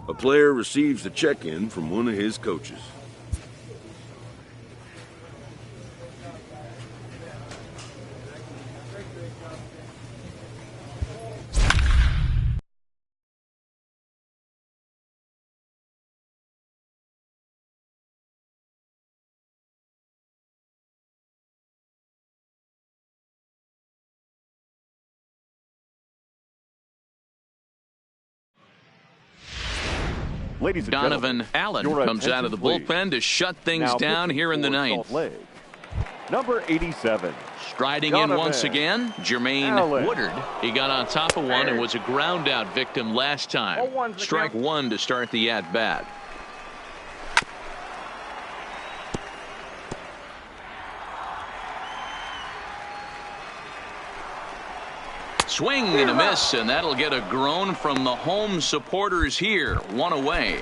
A player receives a check-in from one of his coaches. Ladies and Donovan Allen comes out of the bullpen to shut things down here in the ninth. Number 87. Striding in once again, Jermaine Woodard. He got on top of one and was a ground out victim last time. Strike one to start the at-bat. Swing and a miss, and that'll get a groan from the home supporters here. One away.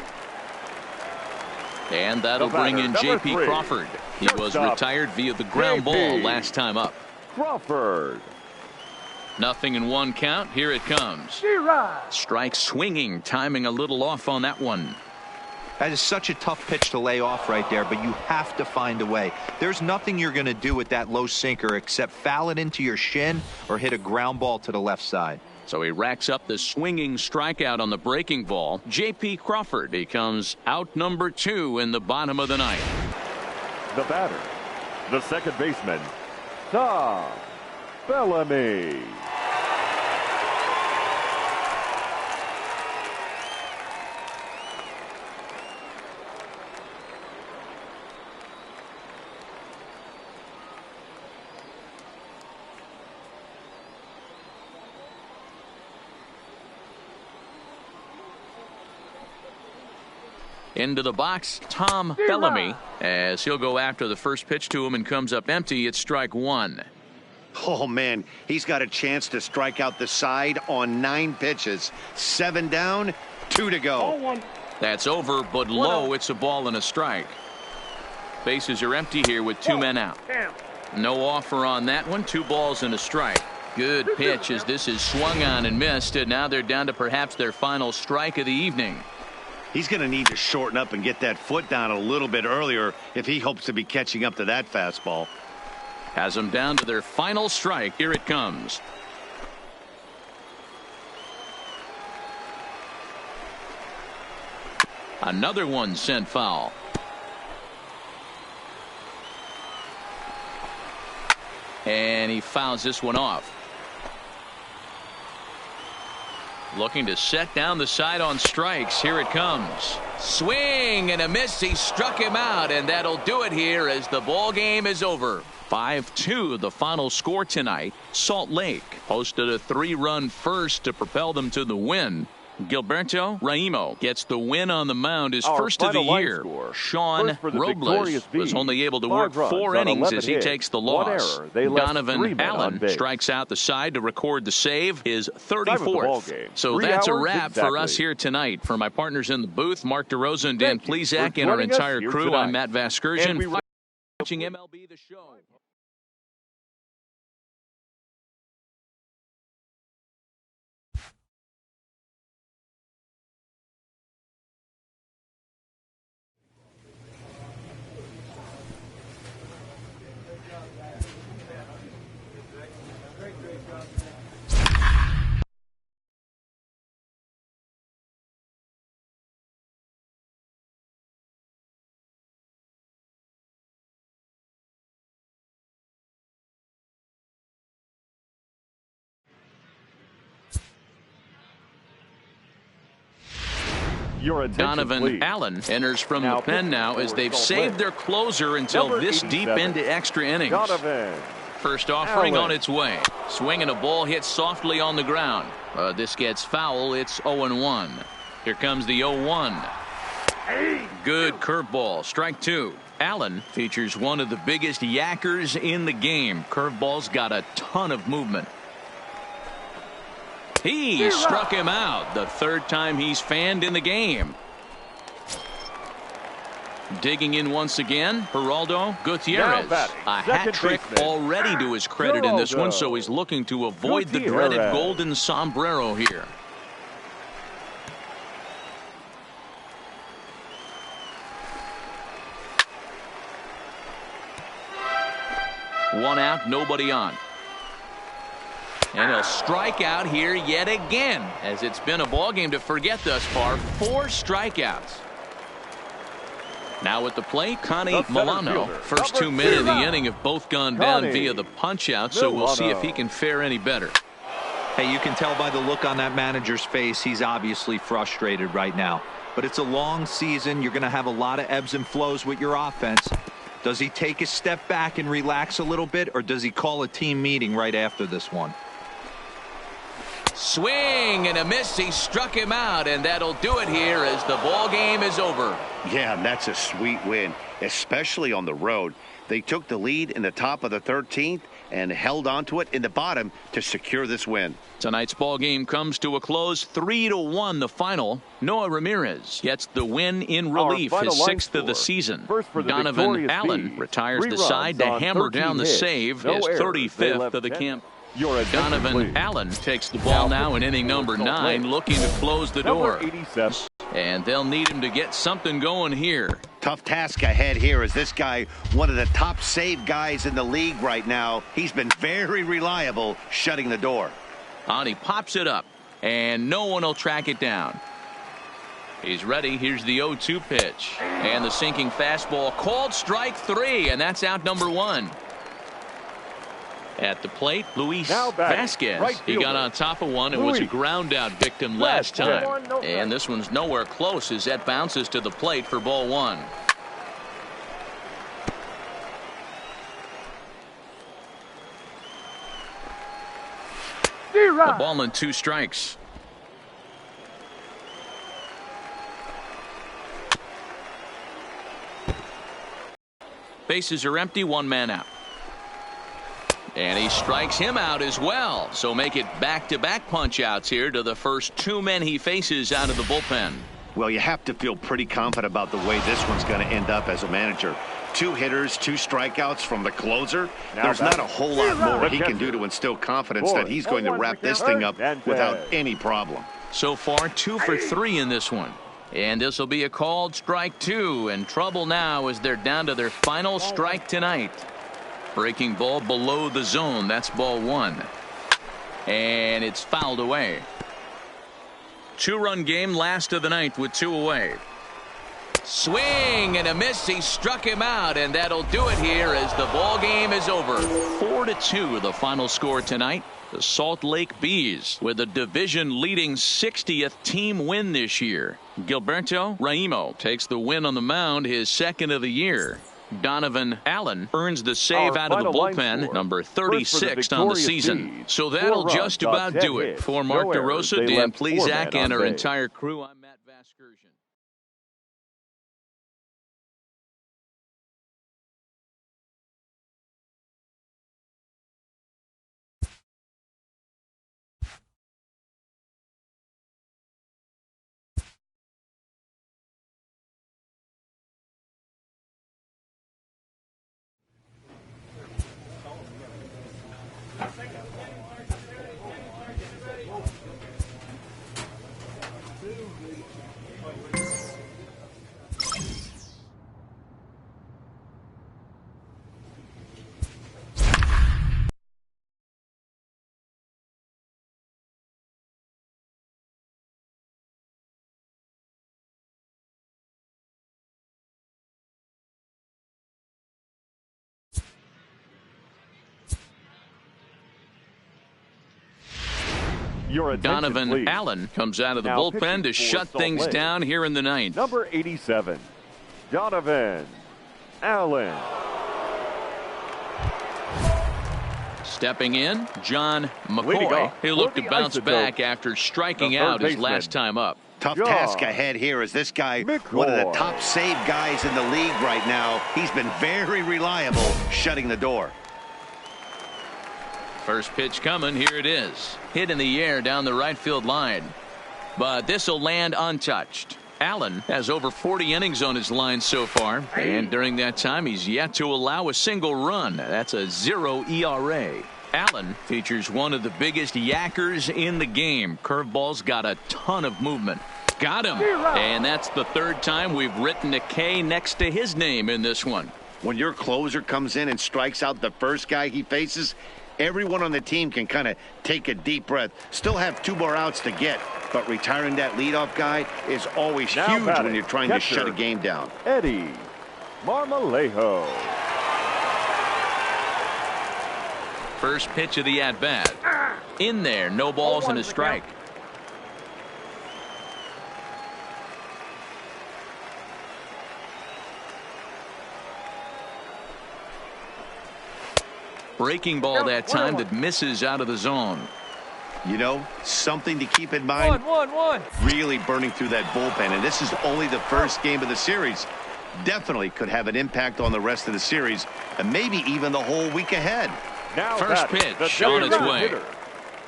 And that'll bring in J.P. Crawford. He was retired via the ground ball last time up. Crawford. Nothing in one count. Here it comes. Strike swinging, timing a little off on that one. That is such a tough pitch to lay off right there, but you have to find a way. There's nothing you're going to do with that low sinker except foul it into your shin or hit a ground ball to the left side. So he racks up the swinging strikeout on the breaking ball. J.P. Crawford becomes out number 2 in the bottom of the ninth. The batter, the second baseman, Tom Bellamy. Into the box, Tom Bellamy, as he'll go after the first pitch to him and comes up empty. It's strike one. Oh, man, he's got a chance to strike out the side on 9 pitches. 7 down, 2 to go. That's over, but low. It's a ball and a strike. Bases are empty here with 2 men out. No offer on that one. 2 balls and a strike. Good pitch as this is swung on and missed, and now they're down to perhaps their final strike of the evening. He's going to need to shorten up and get that foot down a little bit earlier if he hopes to be catching up to that fastball. Has them down to their final strike. Here it comes. Another one sent foul. And he fouls this one off. Looking to set down the side on strikes. Here it comes. Swing and a miss. He struck him out, and that'll do it here as the ball game is over. 5-2 the final score tonight. Salt Lake posted a 3-run first to propel them to the win. Gilberto Raimo gets the win on the mound, his first of the year. Sean Robles was only able to work 4 innings as he takes the loss. Donovan Allen strikes out the side to record the save, his 34th. So that's a wrap for us here tonight. For my partners in the booth, Mark DeRosa and Dan Plesac, and our entire crew, I'm Matt Vasgersian. Watching MLB The Show. Donovan Allen enters from the pen now as they've saved their closer until this deep into extra innings. Donovan First offering Allen. on its way. Swinging a ball hit softly on the ground. This gets foul. It's 0-1. Here comes the 0-1. Good curveball. Strike two. Allen features one of the biggest yackers in the game. Curveball's got a ton of movement. He struck him out. The third time he's fanned in the game. Digging in once again, Geraldo Gutierrez. A hat trick already to his credit in this one, so he's looking to avoid the dreaded golden sombrero here. One out, nobody on. And he'll strike out here yet again, as it's been a ball game to forget thus far. 4 strikeouts. Now at the plate, Connie Milano. First 2 men in the inning have both gone down via the punch-out, so we'll see if he can fare any better. Hey, you can tell by the look on that manager's face, he's obviously frustrated right now. But it's a long season. You're going to have a lot of ebbs and flows with your offense. Does he take a step back and relax a little bit, or does he call a team meeting right after this one? Swing and a miss. He struck him out, and that'll do it here as the ball game is over. Yeah, and that's a sweet win, especially on the road. They took the lead in the top of the 13th and held on to it in the bottom to secure this win. Tonight's ball game comes to a close, 3-1 the final. Noah Ramirez gets the win in relief, his 6th of the season. Donovan Allen retires the side to hammer down the save, his 35th of the camp. Donovan Allen takes the ball now in inning number 9, looking to close the door. And they'll need him to get something going here. Tough task ahead here, as this guy, one of the top save guys in the league right now. He's been very reliable shutting the door. And he pops it up, and no one will track it down. He's ready. Here's the 0-2 pitch. And the sinking fastball called strike 3, and that's out number 1. At the plate, Luis Vasquez. Right he got on top of one and was a ground out victim last time. And this one's nowhere close as that bounces to the plate for ball 1. A ball and 2 strikes. Bases are empty, 1 man out. And he strikes him out as well. So make it back-to-back punch-outs here to the first 2 men he faces out of the bullpen. Well, you have to feel pretty confident about the way this one's going to end up as a manager. 2 hitters, 2 strikeouts from the closer. There's not a whole lot more he can do to instill confidence that he's going to wrap this thing up without any problem. So far, 2 for 3 in this one. And this will be a called strike 2. And trouble now as they're down to their final strike tonight. Breaking ball below the zone. That's ball 1. And it's fouled away. 2-run game, last of the ninth with 2 away. Swing and a miss. He struck him out, and that'll do it here as the ball game is over. 4-2 the final score tonight. The Salt Lake Bees with a division leading 60th team win this year. Gilberto Raimo takes the win on the mound, his 2nd of the year. Donovan Allen earns the save out of the bullpen, number 36 on the season. So that'll just about do it. For Mark DeRosa, Dan Plesac, and our entire crew, I'm Matt Vasgersian. Donovan Allen comes out of the bullpen to shut things down here in the ninth. Number 87, Donovan Allen. Stepping in, John McCoy. He'll look to bounce back after striking out his last time up. Tough task ahead here as this guy, one of the top save guys in the league right now. He's been very reliable shutting the door. First pitch coming. Here it is. Hit in the air down the right field line. But this will land untouched. Allen has over 40 innings on his line so far. And during that time, he's yet to allow a single run. That's a 0 ERA. Allen features one of the biggest yackers in the game. Curveball's got a ton of movement. Got him. And that's the third time we've written a K next to his name in this one. When your closer comes in and strikes out the first guy he faces, everyone on the team can kind of take a deep breath. Still have 2 more outs to get, but retiring that leadoff guy is always huge when you're trying to shut a game down. Eddie Marmolejo. First pitch of the at-bat. In there, no balls and a strike. Breaking ball that time that misses out of the zone. You know, something to keep in mind. Really burning through that bullpen, and this is only the first game of the series. Definitely could have an impact on the rest of the series, and maybe even the whole week ahead. First pitch on its way.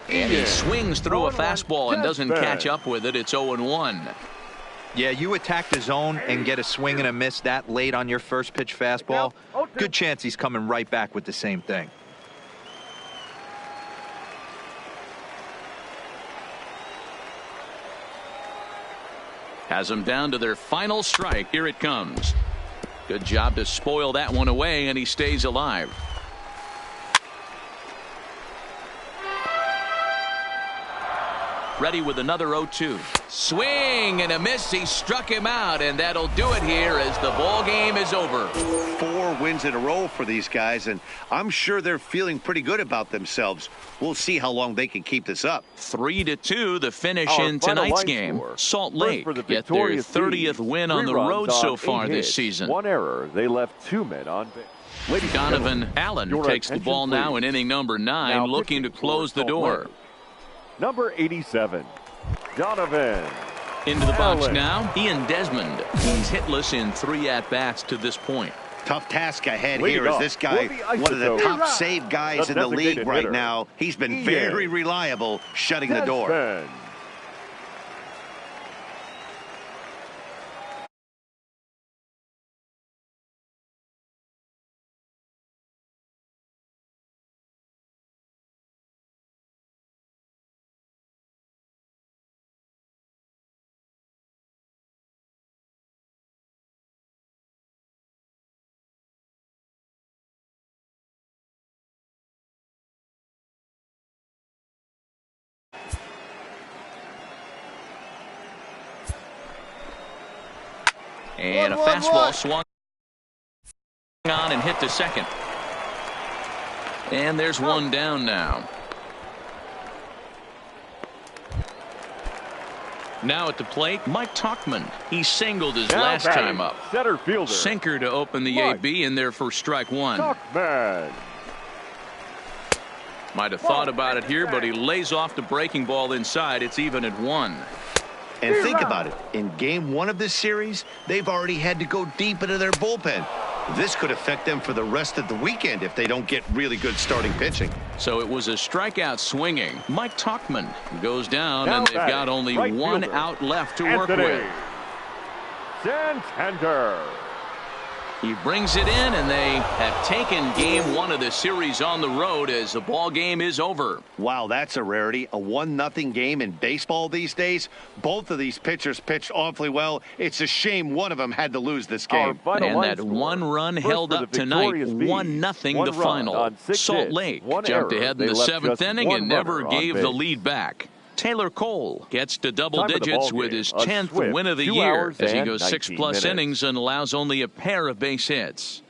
And he swings through a fastball and doesn't catch up with it. It's 0-1. Yeah, you attack the zone and get a swing and a miss that late on your first pitch fastball. Good chance he's coming right back with the same thing. Has them down to their final strike. Here it comes. Good job to spoil that one away, and he stays alive. Ready with another 0-2. Swing and a miss. He struck him out, and that'll do it here as the ball game is over. 4 wins in a row for these guys, and I'm sure they're feeling pretty good about themselves. We'll see how long they can keep this up. 3-2 the finish in tonight's game. Salt Lake get their 30th win on the road so far this season. 1 error. They left 2 men on base. Donovan Allen takes the ball now in inning number 9, looking to close the door. Number 87, Donovan. Into the box Allen. now, Ian Desmond. He's hitless in 3 at-bats to this point. Tough task ahead here as this guy, one of the top save guys in the league right now. He's been very reliable shutting the door. And a fastball swung on and hit to second. And there's one down now. Now at the plate, Mike Tauchman. He singled his last time up. Center fielder. Sinker to open the AB in there for strike 1. Tauchman. Might have thought about it here, but he lays off the breaking ball inside. It's even at 1. And think about it. In game 1 of this series, they've already had to go deep into their bullpen. This could affect them for the rest of the weekend if they don't get really good starting pitching. So it was a strikeout swinging. Mike Tauchman goes down, and they've got only 1 out left to work with. Santander. He brings it in, and they have taken game 1 of the series on the road as the ball game is over. Wow, that's a rarity. A 1-0 game in baseball these days. Both of these pitchers pitched awfully well. It's a shame one of them had to lose this game. And that 1 run held up tonight, 1-0 the final. Salt Lake jumped ahead in the 7th inning and never gave the lead back. Taylor Cole gets to double digits with his 10th win of the year as he goes 6+ innings and allows only a pair of base hits.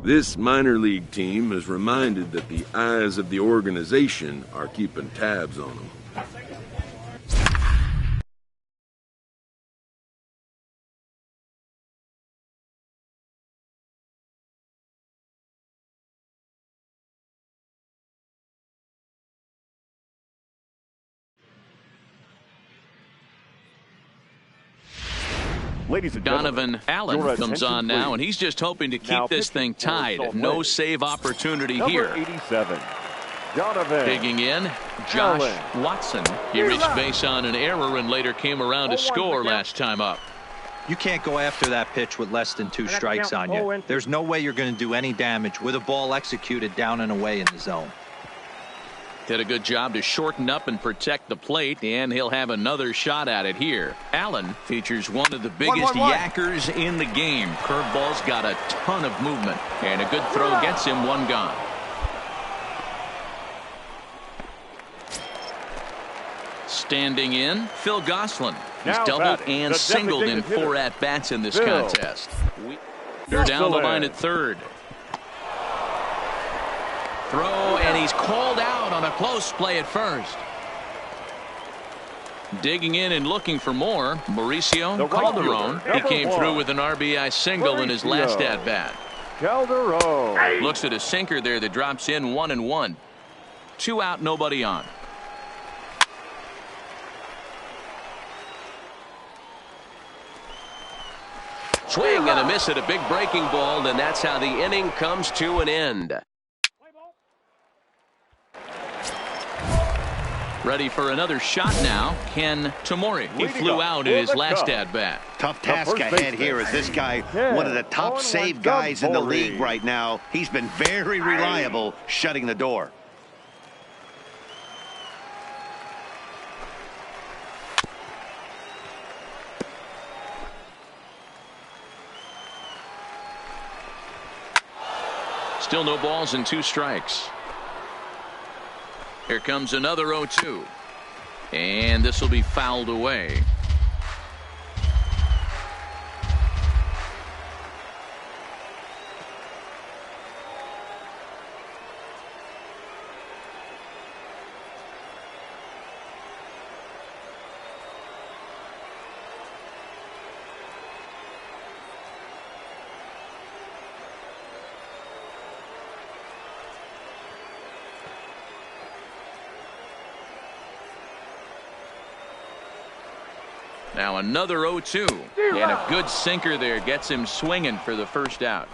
This minor league team is reminded that the eyes of the organization are keeping tabs on them. Ladies and Donovan gentlemen, Allen your comes attention, on now, please. and he's just hoping to keep Now this thing pitching for tied. Salt No Lake. save opportunity Number here. 87, Donovan Digging in, Josh Allen. Watson. He reached base on an error and later came around to score last time up. You can't go after that pitch with less than 2 strikes on you. There's no way you're going to do any damage with a ball executed down and away in the zone. Did a good job to shorten up and protect the plate, and he'll have another shot at it here. Allen features one of the biggest yackers in the game. Curveball's got a ton of movement, and a good throw gets him one gone. Standing in, Phil Gosselin. He's Now doubled batting, and the singled in designated 4 hitter, at-bats in this Phil contest. They're down the line at third. Throw, and he's called out on a close play at first. Digging in and looking for more, Mauricio The right Calderon. fielder, He came number through 1. with an RBI single in his last Mauricio. at-bat. Calderon. Looks at a sinker there that drops in 1-1. 2 out, nobody on. Swing and a miss at a big breaking ball, and that's how the inning comes to an end. Ready for another shot now, Ken Tamori. He flew out in his last at-bat. Tough task first ahead baseman. here as this guy, Yeah. one of the top 0-1 save guys in the Tamori. league right now. He's been very reliable shutting the door. Still no balls and 2 strikes. Here comes another 0-2. And this will be fouled away. Now another 0-2. And a good sinker there gets him swinging for the first out.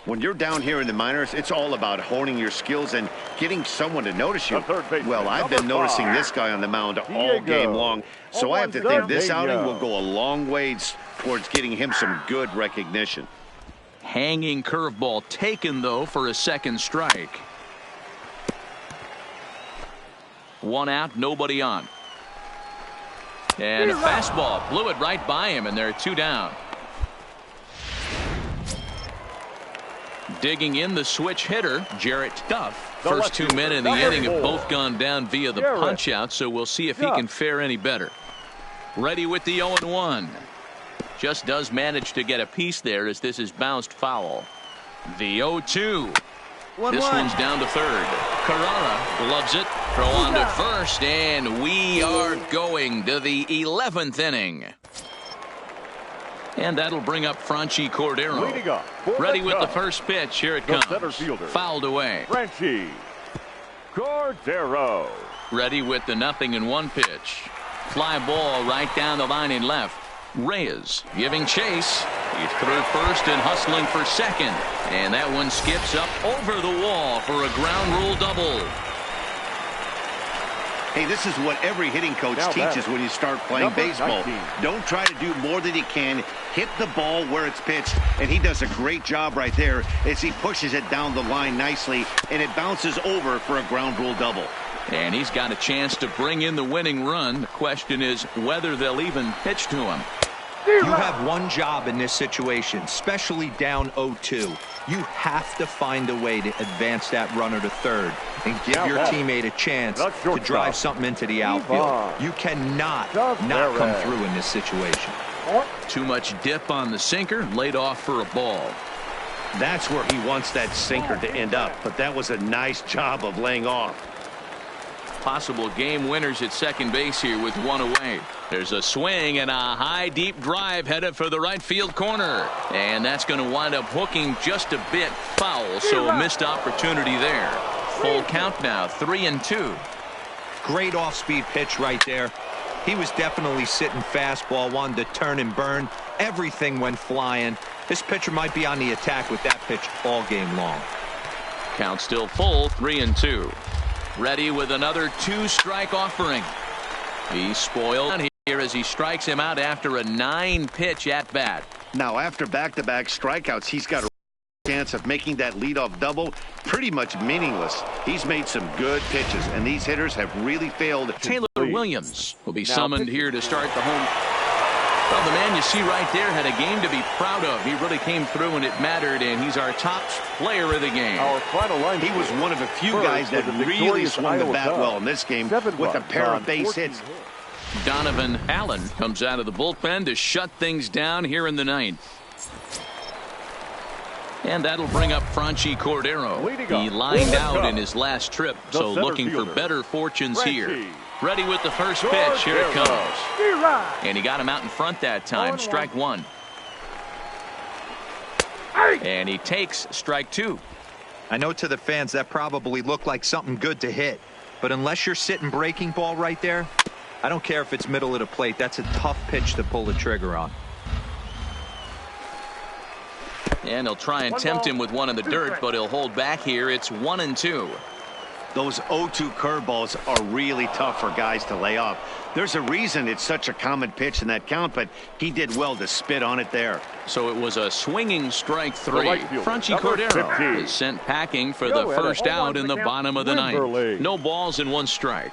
When you're down here in the minors, it's all about honing your skills and getting someone to notice you. The third baseman, Well, I've been number noticing 5, this guy on the mound all Diego. game long, so I have to think this Diego. outing will go a long ways towards getting him some good recognition. Hanging curveball taken, though, for a second strike. 1 out, nobody on. And a fastball blew it right by him, and there are 2 down. Digging in the switch hitter, Jarrett Duff. The First 2 left men in the fielder, inning have number both gone down via the Jarrett punch out, so we'll see if he Duff. can fare any better. Ready with the 0-1. Just does manage to get a piece there as this is bounced foul. The 0-2. This one's down to third. Carrara loves it. Throw on to first, and we are going to the 11th inning. And that'll bring up Franchi Cordero. Leading up for Ready with the Cubs, first pitch. Here it the comes. center fielder. Fouled away. Franchi Cordero. Ready with the 0-1 pitch. Fly ball right down the line in left. Reyes giving chase. He's through first and hustling for second. And that one skips up over the wall for a ground rule double. Hey, this is what every hitting coach Now teaches batting, when you start playing number baseball. 19. Don't try to do more than you can. Hit the ball where it's pitched, and he does a great job right there as he pushes it down the line nicely, and it bounces over for a ground rule double. And he's got a chance to bring in the winning run. The question is whether they'll even pitch to him. You have one job in this situation, especially down 0-2. You have to find a way to advance that runner to third and give Now your batting, teammate a chance the to shortstop, drive something into the outfield. Ivan You cannot Chavez. not come through in this situation. Too much dip on the sinker, laid off for a ball. That's where he wants that sinker to end up, but that was a nice job of laying off. Possible game winners at second base here with one away. There's a swing and a high deep drive headed for the right field corner, and that's going to wind up hooking just a bit foul, so a missed opportunity there. Full count now, 3-2. Great off-speed pitch right there. He was definitely sitting fastball, wanted to turn and burn. Everything went flying. This pitcher might be on the attack with that pitch all game long. Count still full, 3-2. Ready with another 2-strike offering. He's spoiled here as he strikes him out after a 9-pitch at bat. Now, after back-to-back strikeouts, he's got a chance of making that leadoff double pretty much meaningless. He's made some good pitches, and these hitters have really failed. Taylor Williams will be summoned here to start the home. Well, the man you see right there had a game to be proud of. He really came through and it mattered, and he's our top player of the game. Our final line. He was one of a few guys that really swung the bat well in this game with a pair of base hits. Donovan Allen comes out of the bullpen to shut things down here in the ninth. And that'll bring up Franchi Cordero. He lined out in his last trip, so looking for better fortunes here. Ready with the first pitch. Here it comes. And he got him out in front that time. Strike one. And he takes strike two. I know to the fans that probably looked like something good to hit. But unless you're sitting breaking ball right there, I don't care if it's middle of the plate. That's a tough pitch to pull the trigger on. And he'll try and tempt him with one in the dirt, but he'll hold back here. It's 1-2. Those 0-2 curveballs are really tough for guys to lay off. There's a reason it's such a common pitch in that count, but he did well to spit on it there. So it was a swinging strike three. Franchi Cordero is sent packing for the first out in the bottom of the ninth. No balls and 1 strike.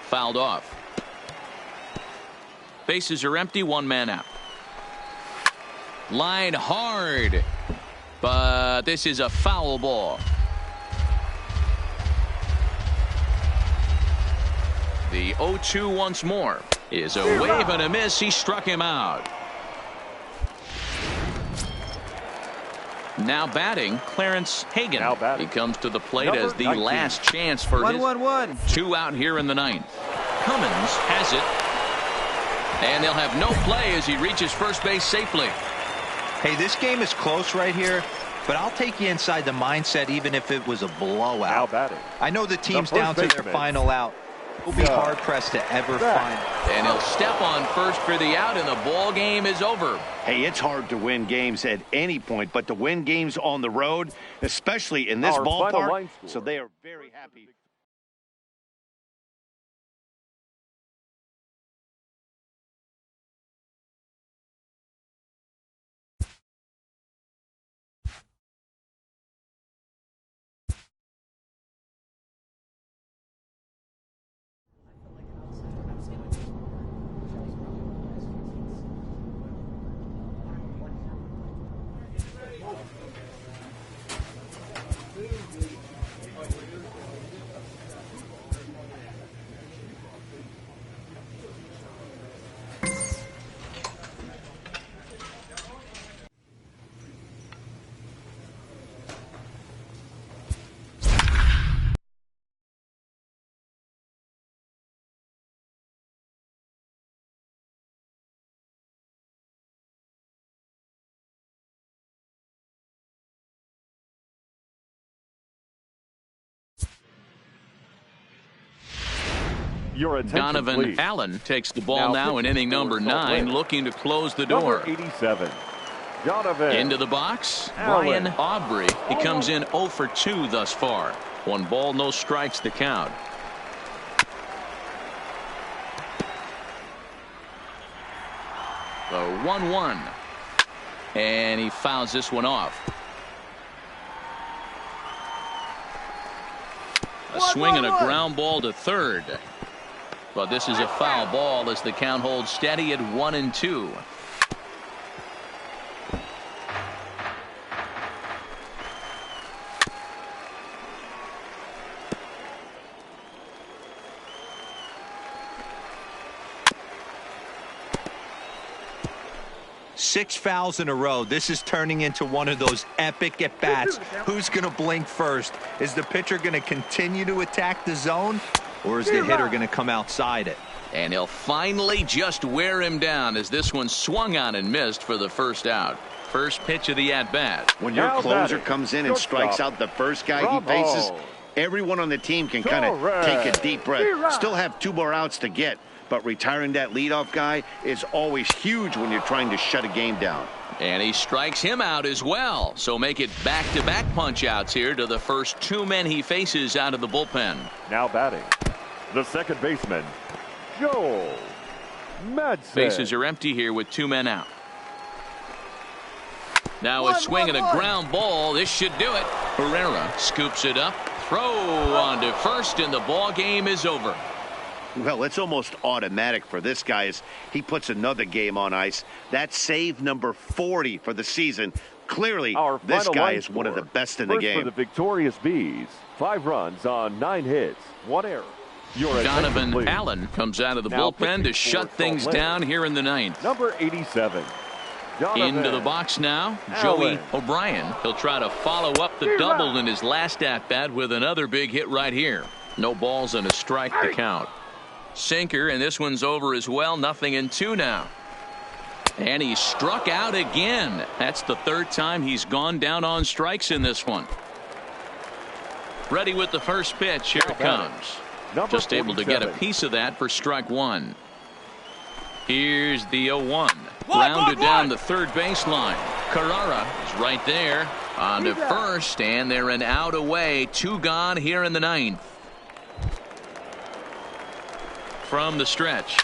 Fouled off. Bases are empty, 1 man out. Line hard, but this is a foul ball. The 0-2 once more is a wave and a miss. He struck him out. Now batting, Clarence Hagan. He comes to the plate as the last chance for his 2 out here in the ninth. Cummins has it, and they'll have no play as he reaches first base safely. Hey, this game is close right here, but I'll take you inside the mindset even if it was a blowout. I know the team's down to their final out. We'll be hard-pressed to ever find it. And he'll step on first for the out, and the ball game is over. Hey, it's hard to win games at any point, but to win games on the road, especially in this ballpark, so they are very happy. Donovan Allen takes the ball now in inning number 9, looking to close the door. Number 87, Donovan. Into the box, Allen. Brian Aubrey. He comes in 0 for 2 thus far. 1 ball, no strikes the count. The 1-1. And he fouls this one off. A swing and a ground ball to third. But this is a foul ball as the count holds steady at 1-2. 6 fouls in a row. This is turning into one of those epic at-bats. Who's going to blink first? Is the pitcher going to continue to attack the zone, or is the hitter going to come outside it? And he'll finally just wear him down as this one swung on and missed for the first out. First pitch of the at-bat. When your closer comes in and strikes out the first guy he faces, everyone on the team can kind of take a deep breath. Still have 2 more outs to get, but retiring that leadoff guy is always huge when you're trying to shut a game down. And he strikes him out as well. So make it back-to-back punch-outs here to the first 2 men he faces out of the bullpen. Now batting, the second baseman, Joel Madsen. Bases are empty here with 2 men out. Now a swing and a ground ball. This should do it. Herrera scoops it up. Throw on to first, and the ball game is over. Well, it's almost automatic for this guy as he puts another game on ice. That's save number 40 for the season. Clearly, this guy is one of the best in the game. For the victorious Bees, 5 runs on 9 hits, 1 error. Donovan Allen comes out of the bullpen to shut things down here in the 9th. Number 87. Into the box now, Joey O'Brien. He'll try to follow up the double in his last at-bat with another big hit right here. No balls and a strike to count. Sinker, and this one's over as well. 0-2 now. And he struck out again. That's the 3rd time he's gone down on strikes in this one. Ready with the first pitch. Here it comes. Just able to get a piece of that for strike 1. Here's the 0-1. Grounded down the third baseline. Carrara is right there. On to first, and they're an out away. 2 gone here in the 9th. From the stretch.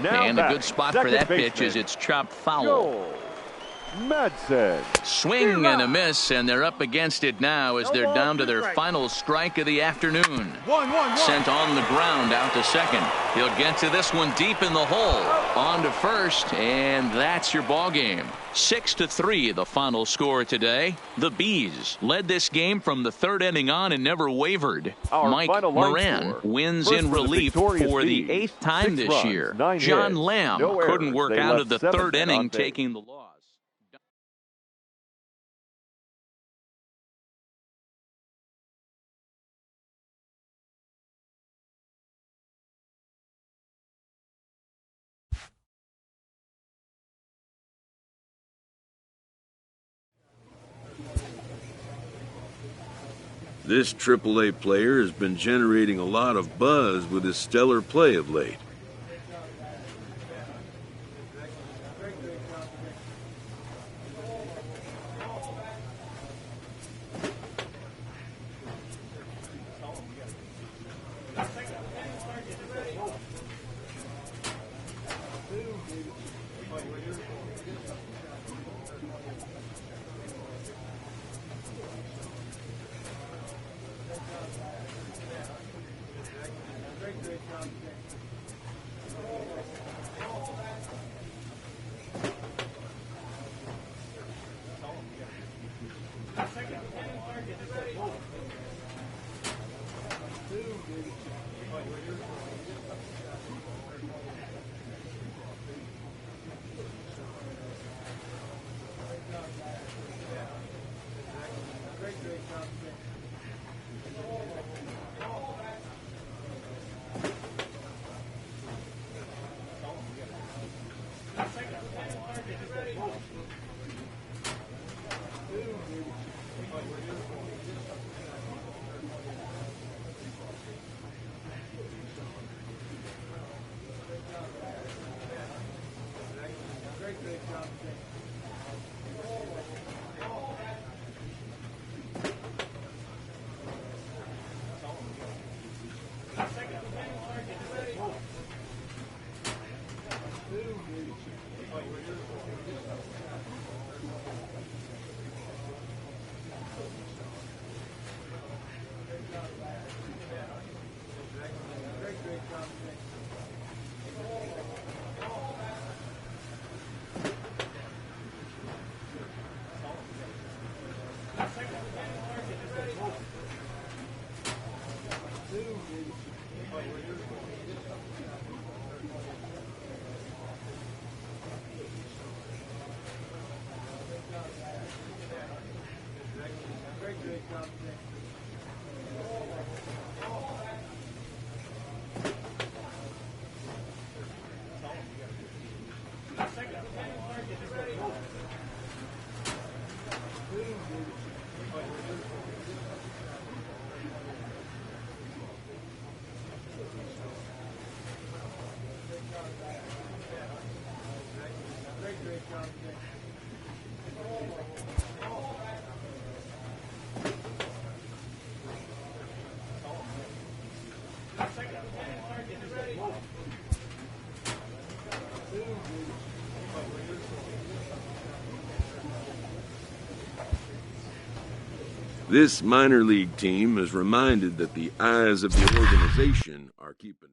And a good spot for that pitch as it's chopped foul. Madsen. Swing and a miss, and they're up against it now as they're down to their final strike of the afternoon. Sent on the ground out to second. He'll get to this one deep in the hole. On to first, and that's your ball game. 6-3 the final score today. The Bees led this game from the 3rd inning on and never wavered. Mike Moran wins in relief for the 8th time this year. John Lamb couldn't work out of the 3rd inning, taking the loss. This AAA player has been generating a lot of buzz with his stellar play of late. This minor league team is reminded that the eyes of the organization are keeping.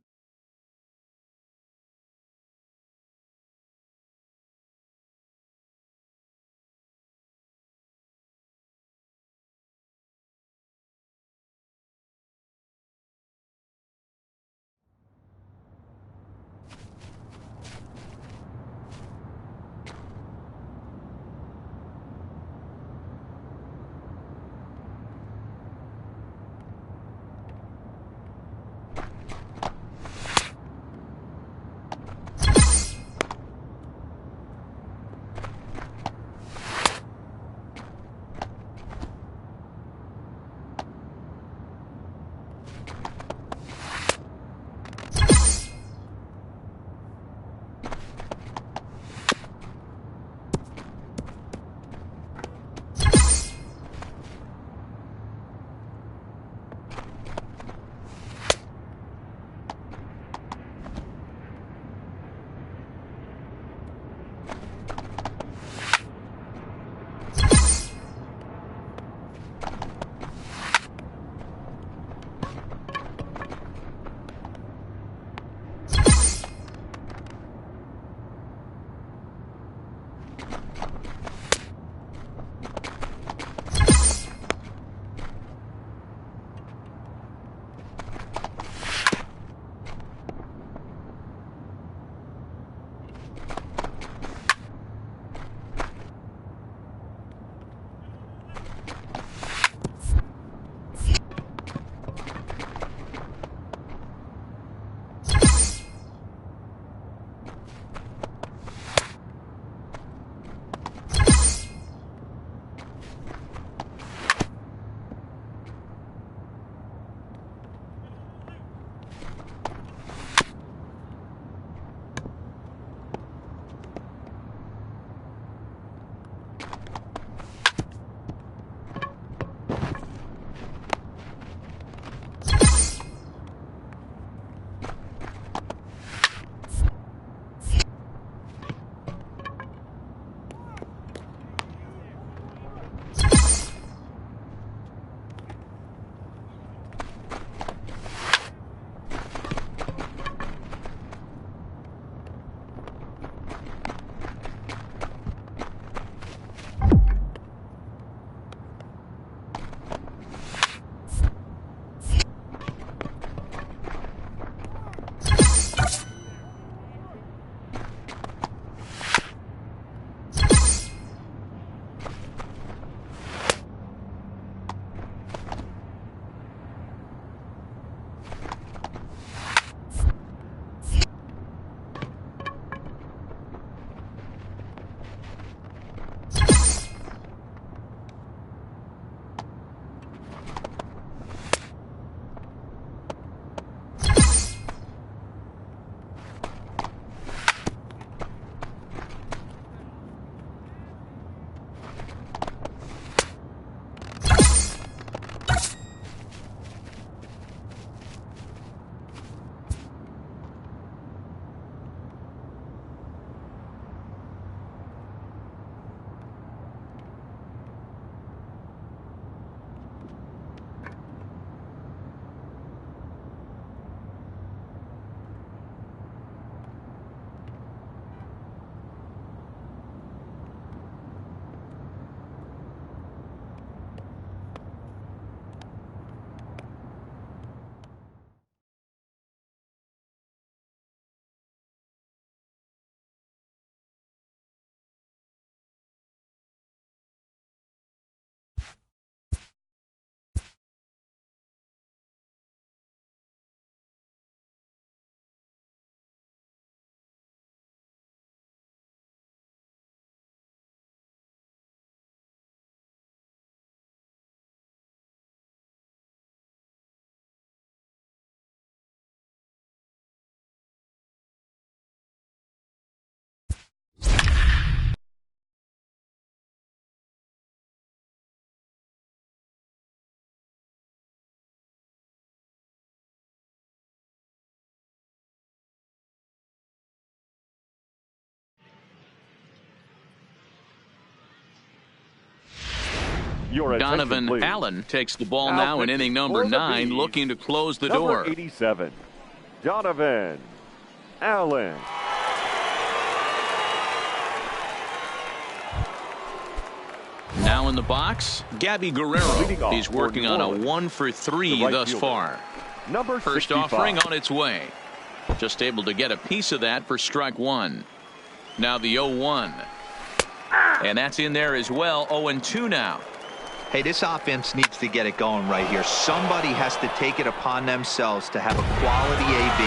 Your attention, Donovan please. Allen takes the ball now in inning number 9, looking to close the door. Number 87, Donovan Allen. Now in the box, Gabby Guerrero. He's working on a 1 for 3 thus far. Number First 65. offering on its way. Just able to get a piece of that for strike 1. Now the 0-1. And that's in there as well. 0-2 now. Hey, this offense needs to get it going right here. Somebody has to take it upon themselves to have a quality AB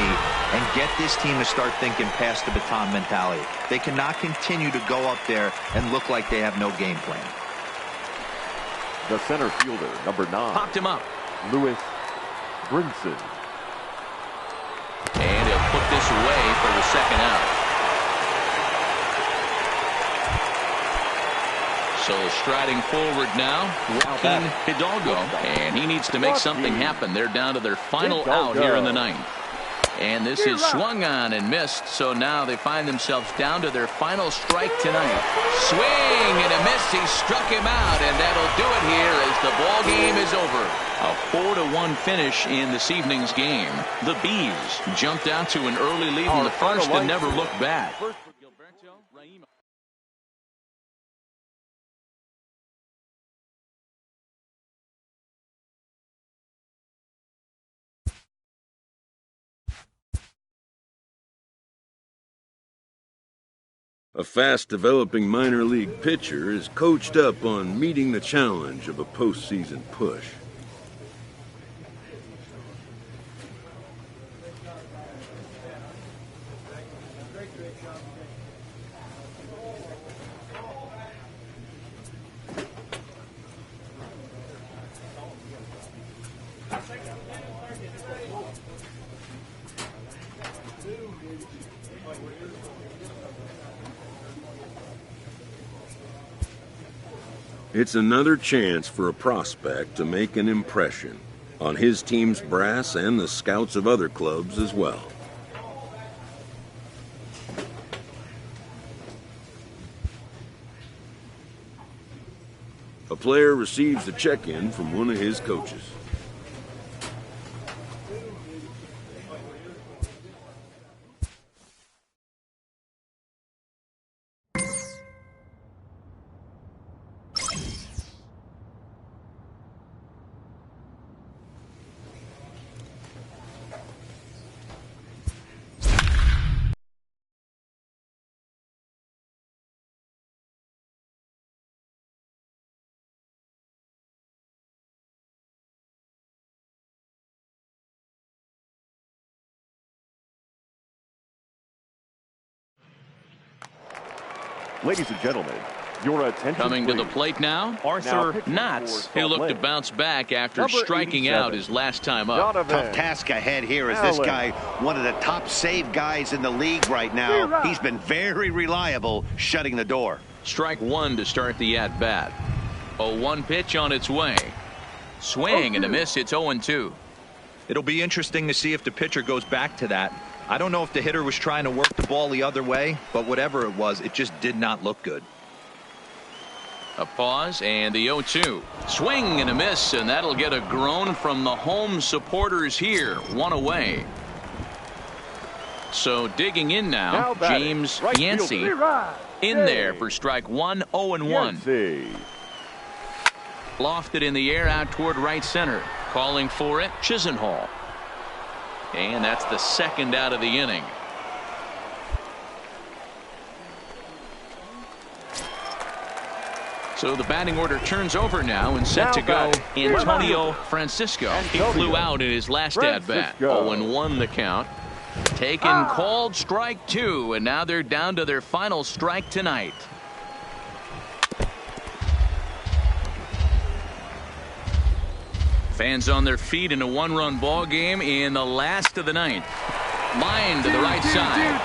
and get this team to start thinking past the baton mentality. They cannot continue to go up there and look like they have no game plan. The center fielder, number 9. Popped him up. Lewis Brinson. And he'll put this away for the second out. So striding forward now, Joaquin Hidalgo, and he needs to make something happen. They're down to their final out here in the 9th. And this is swung on and missed, so now they find themselves down to their final strike tonight. Swing and a miss. He struck him out, and that'll do it here as the ball game is over. A 4-1 finish in this evening's game. The Bees jumped out to an early lead in the first and never looked back. A fast-developing minor league pitcher is coached up on meeting the challenge of a postseason push. It's another chance for a prospect to make an impression on his team's brass and the scouts of other clubs as well. A player receives a check-in from one of his coaches. Ladies and gentlemen, your attention, Coming please. to the plate now, Now Arthur pitching Knotts, for who Salt looked to Lake. bounce back after Number striking 87, out his last time up. Donovan Tough task ahead here as this Allen. guy, one of the top save guys in the league right now. He's been very reliable shutting the door. Strike 1 to start the at-bat. 0-1 pitch on its way. Swing and a miss. It's 0-2. It'll be interesting to see if the pitcher goes back to that. I don't know if the hitter was trying to work the ball the other way, but whatever it was, it just did not look good. A pause and the 0-2. Swing and a miss, and that'll get a groan from the home supporters here. 1 away. So digging in now batting, James right Yancey fielder. in there for strike 1. 0-1. Yancey. Lofted in the air out toward right center. Calling for it, Chisenhall. And that's the second out of the inning. So the batting order turns over now and set Now to go batting, Antonio Francisco. He flew out in his last at-bat. 0-1 the count. Taken, called strike 2, and now they're down to their final strike tonight. Fans on their feet in a 1-run ball game in the last of the 9th. Line to the right side.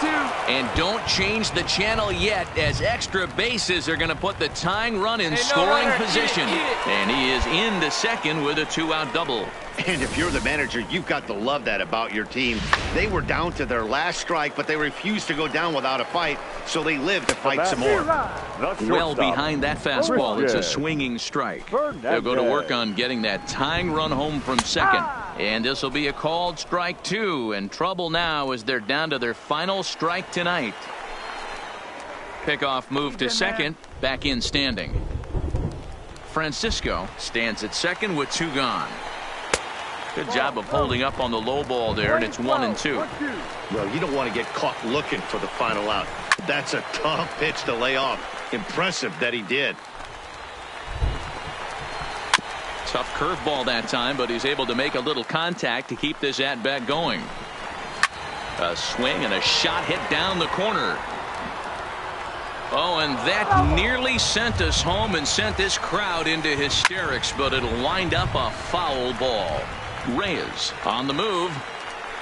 And don't change the channel yet, as extra bases are going to put the tying run in scoring position. And he is into second with a 2-out double. And if you're the manager, you've got to love that about your team. They were down to their last strike, but they refused to go down without a fight, so they lived to fight some more. Well behind that fastball, it's a swinging strike. They'll go to work on getting that tying run home from second. And this will be a called strike two, and trouble now as they're down to their final strike tonight. Pickoff move to second, back in standing. Francisco stands at second with two gone. Good job of holding up on the low ball there, and it's 1-2. Well, you don't want to get caught looking for the final out. That's a tough pitch to lay off. Impressive that he did. Tough curveball that time, but he's able to make a little contact to keep this at-bat going. A swing and a shot hit down the corner. Oh, and that nearly sent us home and sent this crowd into hysterics, but it'll wind up a foul ball. Reyes on the move,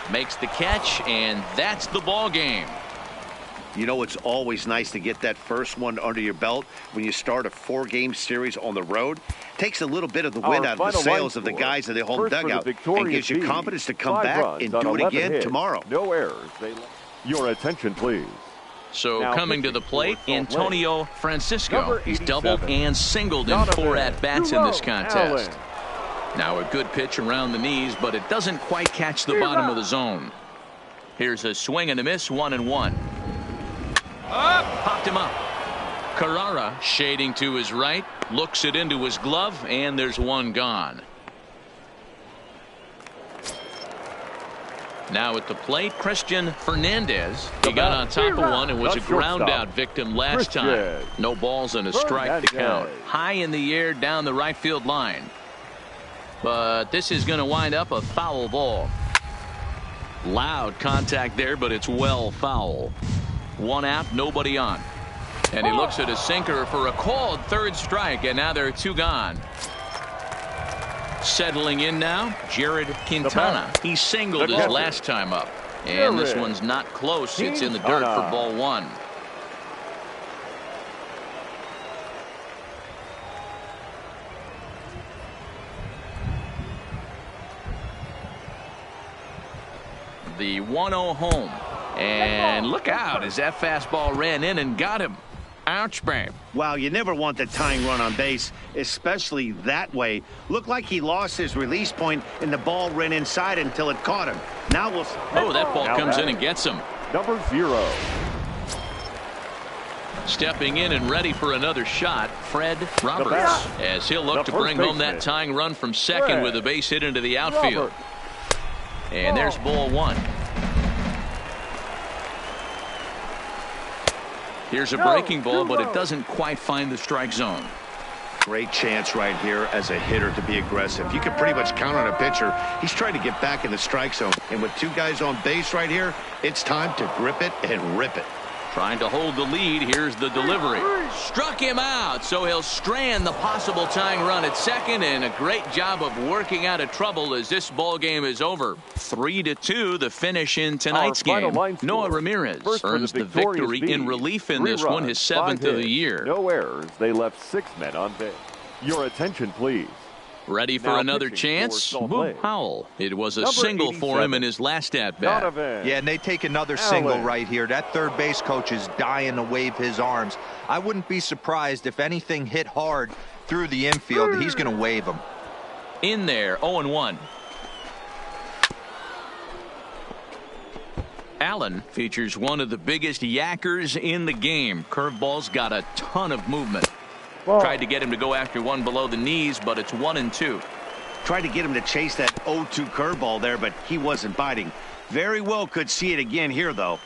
makes the catch, and that's the ball game. You know, it's always nice to get that first one under your belt when you start a 4-game series on the road. Takes a little bit of the wind out of the sails of the guys in the home dugout and gives you confidence to come back and do it again tomorrow. No errors. Your attention, please. So coming to the plate, Antonio Francisco. He's doubled and singled in 4 at-bats in this contest. Now a good pitch around the knees, but it doesn't quite catch the bottom of the zone. Here's a swing and a miss, 1-1. Popped him up. Carrara shading to his right, looks it into his glove, and there's one gone. Now at the plate, Christian Fernandez. He got on top of one and was a ground out victim last time. No balls and a strike to count. High in the air down the right field line. But this is going to wind up a foul ball. Loud contact there, but it's well foul. One out, nobody on. And he looks at a sinker for a called third strike, and now there are two gone. Settling in now, Jared Quintana. He singled his last time up. And this one's not close. It's in the dirt for ball one. The 1-0 home. And look out as that fastball ran in and got him. Ouch, babe. Wow, you never want the tying run on base, especially that way. Looked like he lost his release point and the ball ran inside until it caught him. Now we'll... Oh, that ball comes in and gets him. Number 0. Stepping in and ready for another shot, Fred Roberts, as he'll look to bring home that tying run from second with a base hit into the outfield. And there's ball one. Here's a breaking ball, but it doesn't quite find the strike zone. Great chance right here as a hitter to be aggressive. You can pretty much count on a pitcher. He's trying to get back in the strike zone. And with two guys on base right here, it's time to grip it and rip it. Trying to hold the lead. Here's the delivery. Struck him out, so he'll strand the possible tying run at second, and a great job of working out of trouble as this ball game is over. 3-2 the finish in tonight's game. Noah Ramirez earns the victory in relief in this one, his 7th of the year. No errors. They left 6 men on base. Your attention, please. Ready for another chance? Boop Howell. It was a single for him in his last at-bat. Yeah, and they take another single right here. That third base coach is dying to wave his arms. I wouldn't be surprised if anything hit hard through the infield. He's going to wave them. In there, 0-1. Allen features one of the biggest yackers in the game. Curveball's got a ton of movement. Tried to get him to go after one below the knees, but it's 1-2. Tried to get him to chase that 0-2 curveball there, but he wasn't biting. Very well could see it again here, though.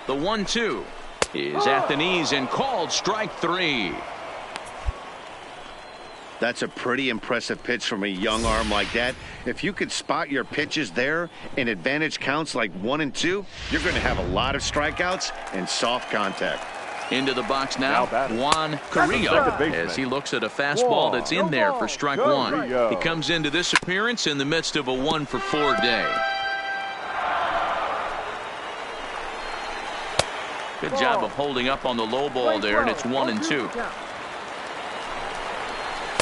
The 1-2 is at the knees and called strike 3. That's a pretty impressive pitch from a young arm like that. If you could spot your pitches there and advantage counts like 1 and 2, you're going to have a lot of strikeouts and soft contact. Into the box now, Juan Carrillo, as he looks at a fastball that's in there for strike 1. He comes into this appearance in the midst of a 1-for-4 day. Good job of holding up on the low ball there, and it's 1-2.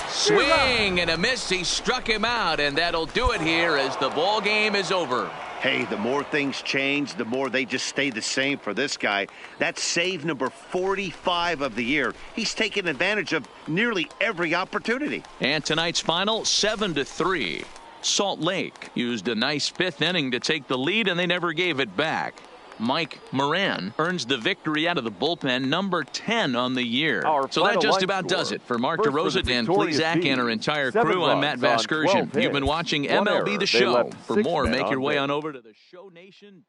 Swing and a miss. He struck him out, and that'll do it here as the ball game is over. Hey, the more things change, the more they just stay the same for this guy. That's save number 45 of the year. He's taken advantage of nearly every opportunity. And tonight's final, 7-3. Salt Lake used a nice fifth inning to take the lead, and they never gave it back. Mike Moran earns the victory out of the bullpen, number 10 on the year. So that just about does it. For Mark DeRosa, Dan Plesac, and our entire crew, I'm Matt Vasgersian. You've been watching MLB The Show. For more, make your way on over to the Show Nation.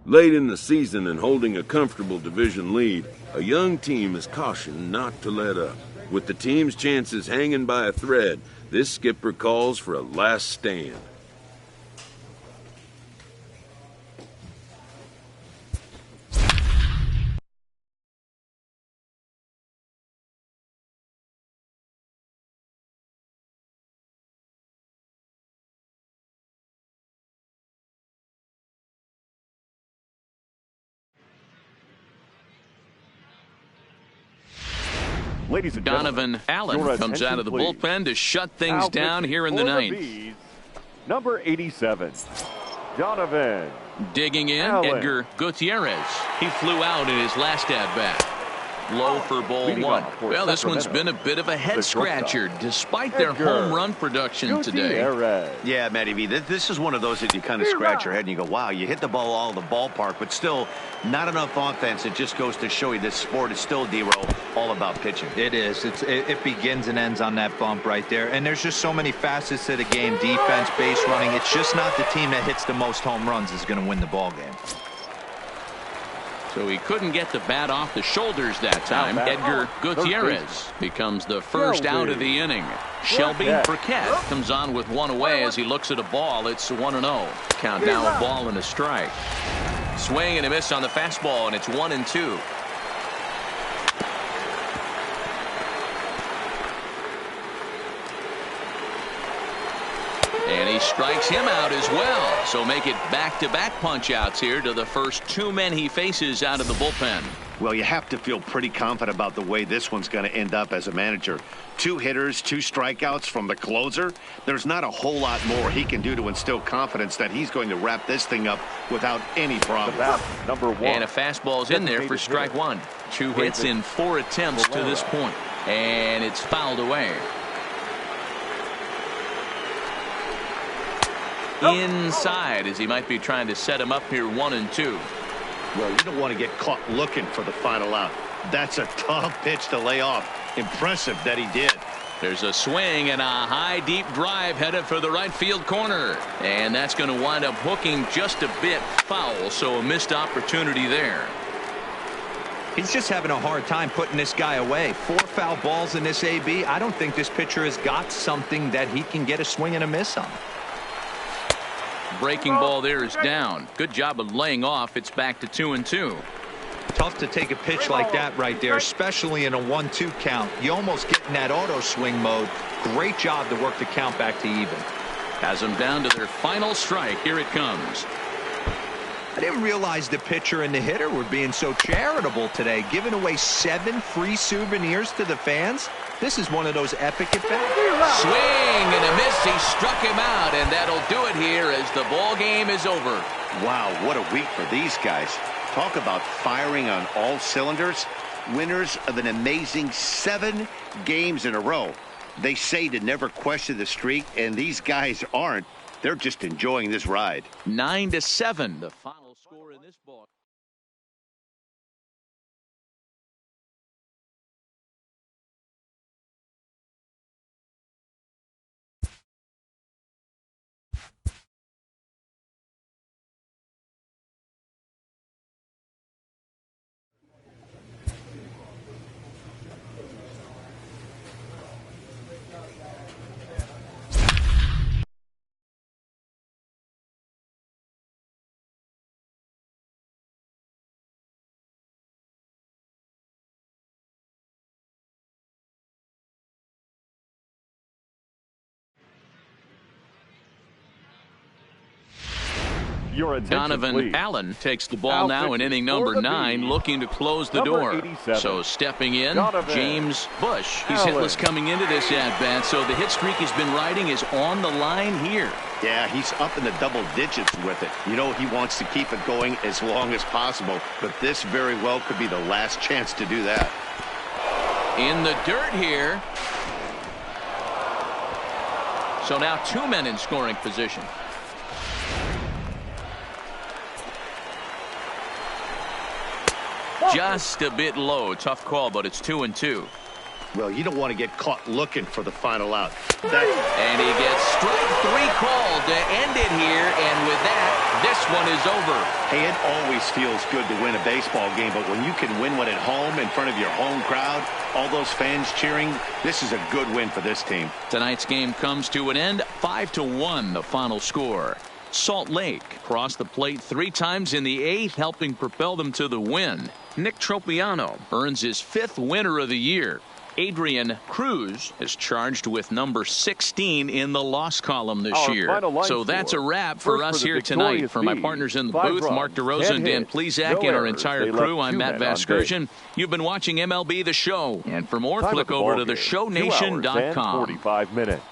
Late in the season and holding a comfortable division lead, a young team is cautioned not to let up. With the team's chances hanging by a thread, this skipper calls for a last stand. Ladies and Donovan Allen comes out of the bullpen to shut things down here in the ninth. Number 87, Donovan. Digging in, Allen. Edgar Gutierrez. He flew out in his last at-bat. Low for ball Leading one. off for Well, this one's Sacramento, been a bit of a head the scratcher shortstop, despite their Edgar home run production today. Gutierrez. Yeah, Matty V, this is one of those that you kind of scratch your head and you go, wow, you hit the ball all in the ballpark, but still not enough offense. It just goes to show you this sport is still, D-Roll, all about pitching. It is. It begins and ends on that bump right there. And there's just so many facets to the game. Defense, base running. It's just not the team that hits the most home runs is going to win the ball game. So he couldn't get the bat off the shoulders that time. Edgar Gutierrez becomes the first out of the inning. Shelby Burkett comes on with one away as he looks at a ball. It's 1-0. Count now a ball and a strike. Swing and a miss on the fastball, and it's 1-2. And he strikes him out as well. So make it back-to-back punch-outs here to the first two men he faces out of the bullpen. Well, you have to feel pretty confident about the way this one's going to end up as a manager. 2 hitters, 2 strikeouts from the closer. There's not a whole lot more he can do to instill confidence that he's going to wrap this thing up without any problem. Number 1. And a fastball's in there for strike one. 2 hits in 4 attempts to this point. And it's fouled away. Inside as he might be trying to set him up here 1-2. Well, you don't want to get caught looking for the final out. That's a tough pitch to lay off. Impressive that he did. There's a swing and a high deep drive headed for the right field corner. And that's going to wind up hooking just a bit foul. So a missed opportunity there. He's just having a hard time putting this guy away. 4 foul balls in this AB. I don't think this pitcher has got something that he can get a swing and a miss on. Breaking ball there is down. Good job of laying off. It's back to 2-2. Tough to take a pitch like that right there, especially in a 1-2 count. You almost get in that auto swing mode. Great job to work the count back to even. Has them down to their final strike. Here it comes. I didn't realize the pitcher and the hitter were being so charitable today, giving away 7 free souvenirs to the fans. This is one of those epic at-bats. Swing and a miss. He struck him out, and that'll do it here as the ball game is over. Wow, what a week for these guys. Talk about firing on all cylinders. Winners of an amazing 7 games in a row. They say to never question the streak, and these guys aren't. They're just enjoying this ride. 9-7, the final score in this ball. Your attention, Donovan please. Allen takes the ball now in inning number 9, looking to close the door. 87. So stepping in, Donovan James Bush. He's Allen. hitless coming into this at-bat, so the hit streak he's been riding is on the line here. Yeah, he's up in the double digits with it. You know, he wants to keep it going as long as possible, but this very well could be the last chance to do that. In the dirt here. So now 2 men in scoring position. Just a bit low. Tough call, but it's 2-2. Well, you don't want to get caught looking for the final out. And he gets strike 3 called to end it here, and with that, this one is over. Hey, it always feels good to win a baseball game, but when you can win one at home in front of your home crowd, all those fans cheering, this is a good win for this team. Tonight's game comes to an end, 5-1 the final score. Salt Lake crossed the plate 3 times in the 8th, helping propel them to the win. Nick Tropiano earns his 5th winner of the year. Adrian Cruz is charged with number 16 in the loss column this year. So that's a wrap for us here tonight. For my partners in the booth, Mark DeRosa and Dan Plezak, and our entire crew, I'm Matt Vasgersian. You've been watching MLB The Show. And for more, click over to theshownation.com. 45 minutes.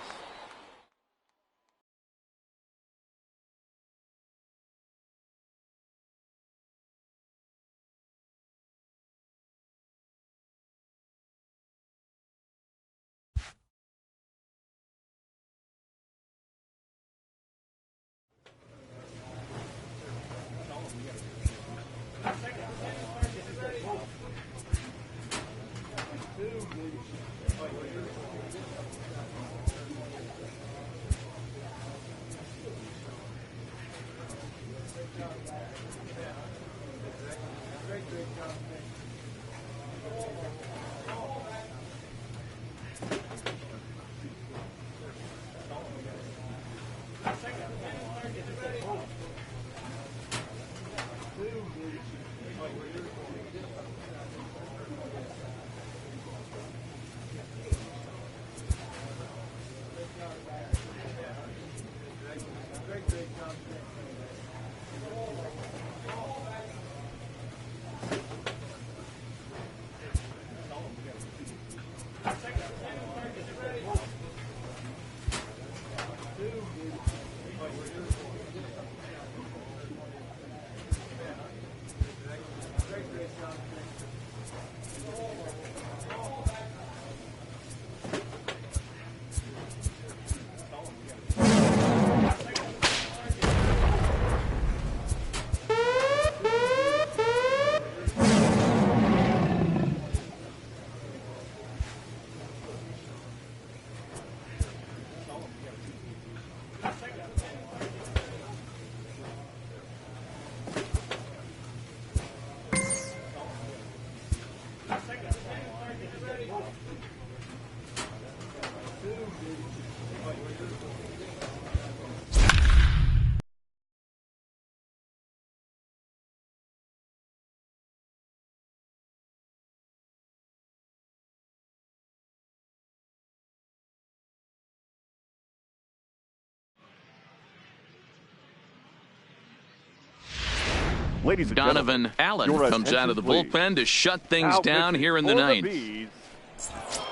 Ladies and Donovan Allen comes out of the bullpen to shut things down here in the 9th.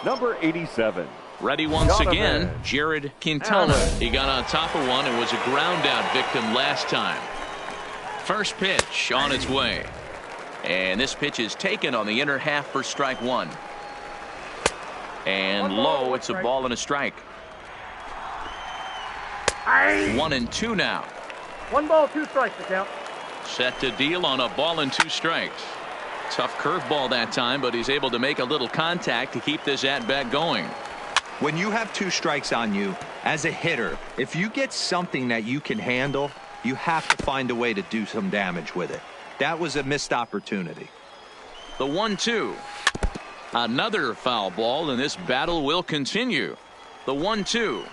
Number 87. Ready once Donovan again, Jared Quintana. Allen. He got on top of one and was a ground out victim last time. First pitch on its way. And this pitch is taken on the inner half for strike 1. And low, it's a ball and a strike. 1-2 now. 1 ball, 2 strikes to count. Set to deal on a ball and 2 strikes. Tough curveball that time, but he's able to make a little contact to keep this at-bat going. When you have 2 strikes on you, as a hitter, if you get something that you can handle, you have to find a way to do some damage with it. That was a missed opportunity. The 1-2. Another foul ball, and this battle will continue. The 1-2.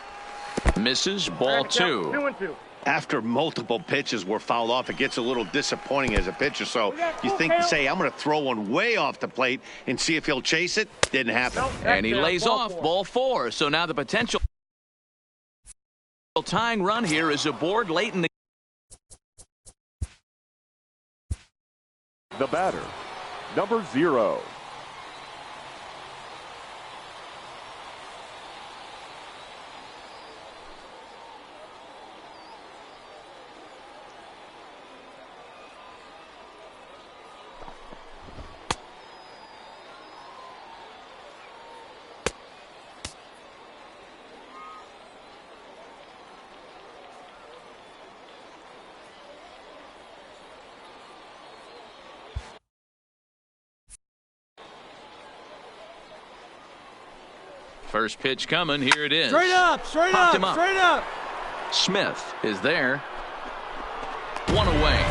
Misses, ball 2. 2-2. After multiple pitches were fouled off, it gets a little disappointing as a pitcher. So you think, say, I'm going to throw one way off the plate and see if he'll chase it. Didn't happen. And he lays off ball 4. So now the potential tying run here is aboard late in the The batter, number 0. First pitch coming. Here it is. Straight up, straight up, straight up. Smith is there. One away.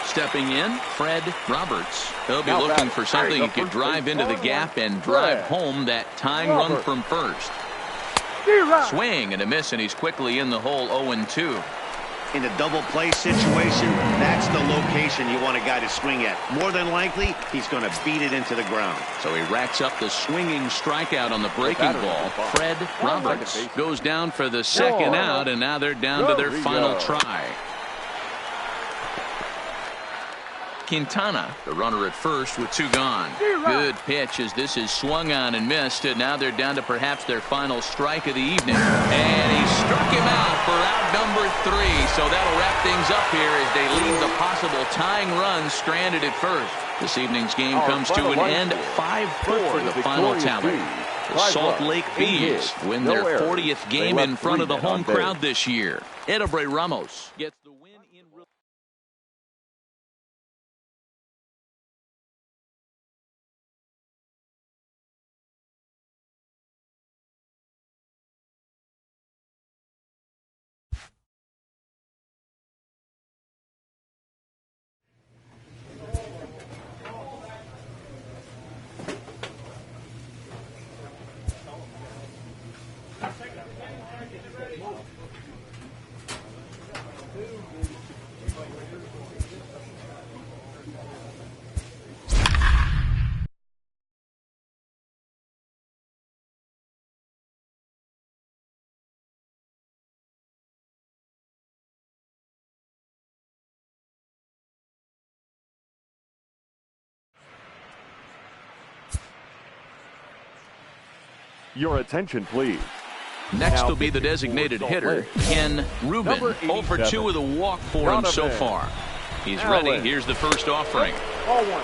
Stepping in, Fred Roberts. He'll be looking for something he could drive into the gap and drive home that tying run from first. Swing and a miss, and he's quickly in the hole. 0-2. In a double play situation, that's the location you want a guy to swing at. More than likely, he's going to beat it into the ground. So he racks up the swinging strikeout on the breaking ball. Fred Roberts goes down for the second out, and now they're down to their final try. Quintana, the runner at first with 2 gone. Good pitch as this is swung on and missed, and now they're down to perhaps their final strike of the evening. And he struck him out for out number 3, so that'll wrap things up here as they leave the possible tying run stranded at first. This evening's game comes to an end, 5-4 the final tally. The Salt Lake Bees win their 40th game in front of the home crowd this year. Edelbray Ramos gets the win in real. Your attention, please. Next will be the designated hitter, Ken Rubin. 0-for-2 with a walk for him so far. He's ready. Here's the first offering.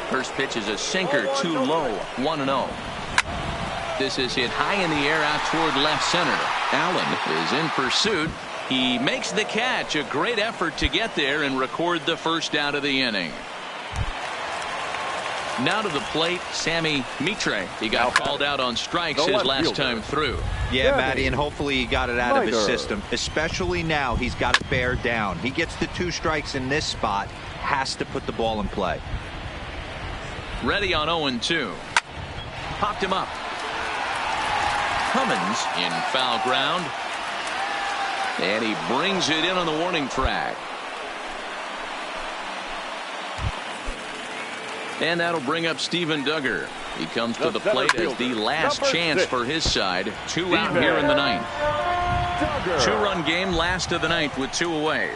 First pitch is a sinker, too low. 1-0. This is hit high in the air out toward left center. Allen is in pursuit. He makes the catch. A great effort to get there and record the first out of the inning. Now to the plate, Sammy Mitre. He got called out on strikes his last time through. Yeah, Matty, and hopefully he got it out of his system. Especially now, he's got to bear down. He gets the 2 strikes in this spot, has to put the ball in play. Ready on 0-2. Popped him up. Cummins in foul ground. And he brings it in on the warning track. And that'll bring up Steven Duggar. He comes to the plate as the last chance for his side. 2 out here in the 9th. 2-run game, last of the 9th with 2 away.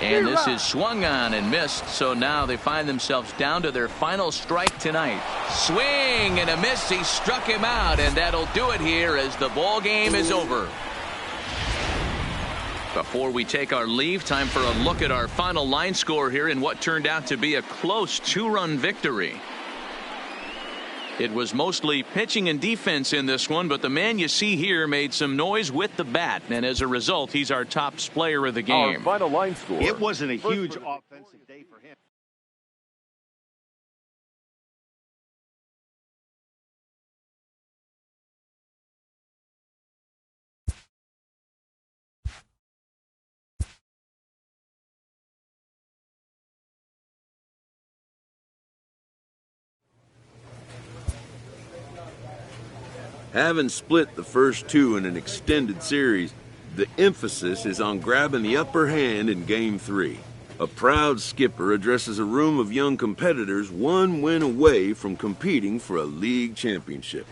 And this is swung on and missed, so now they find themselves down to their final strike tonight. Swing and a miss. He struck him out, and that'll do it here as the ball game is over. Before we take our leave, time for a look at our final line score here in what turned out to be a close 2-run victory. It was mostly pitching and defense in this one, but the man you see here made some noise with the bat, and as a result, he's our top player of the game. Our final line score. It wasn't a huge offensive day for him. Having split the first 2 in an extended series, the emphasis is on grabbing the upper hand in Game 3. A proud skipper addresses a room of young competitors 1 win away from competing for a league championship.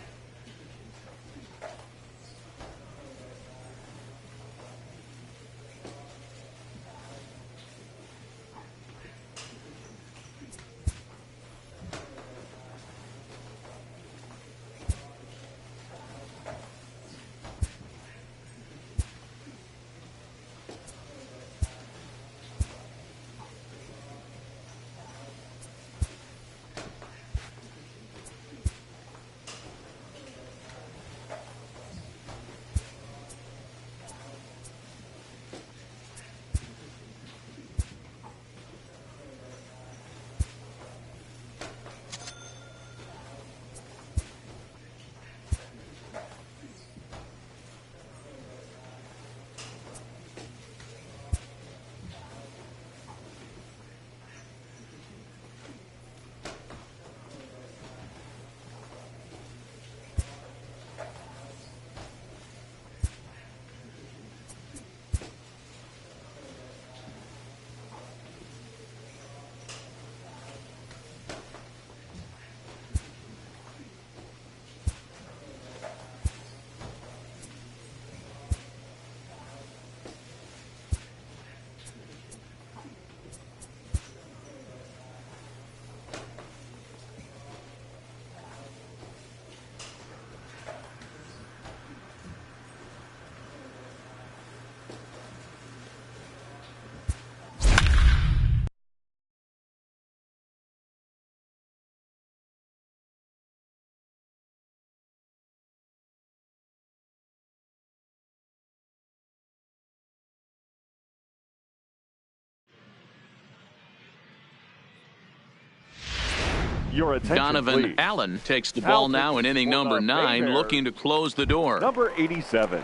Your attention, Donovan please. Allen takes the ball now in inning number 9, looking to close the door. Number 87.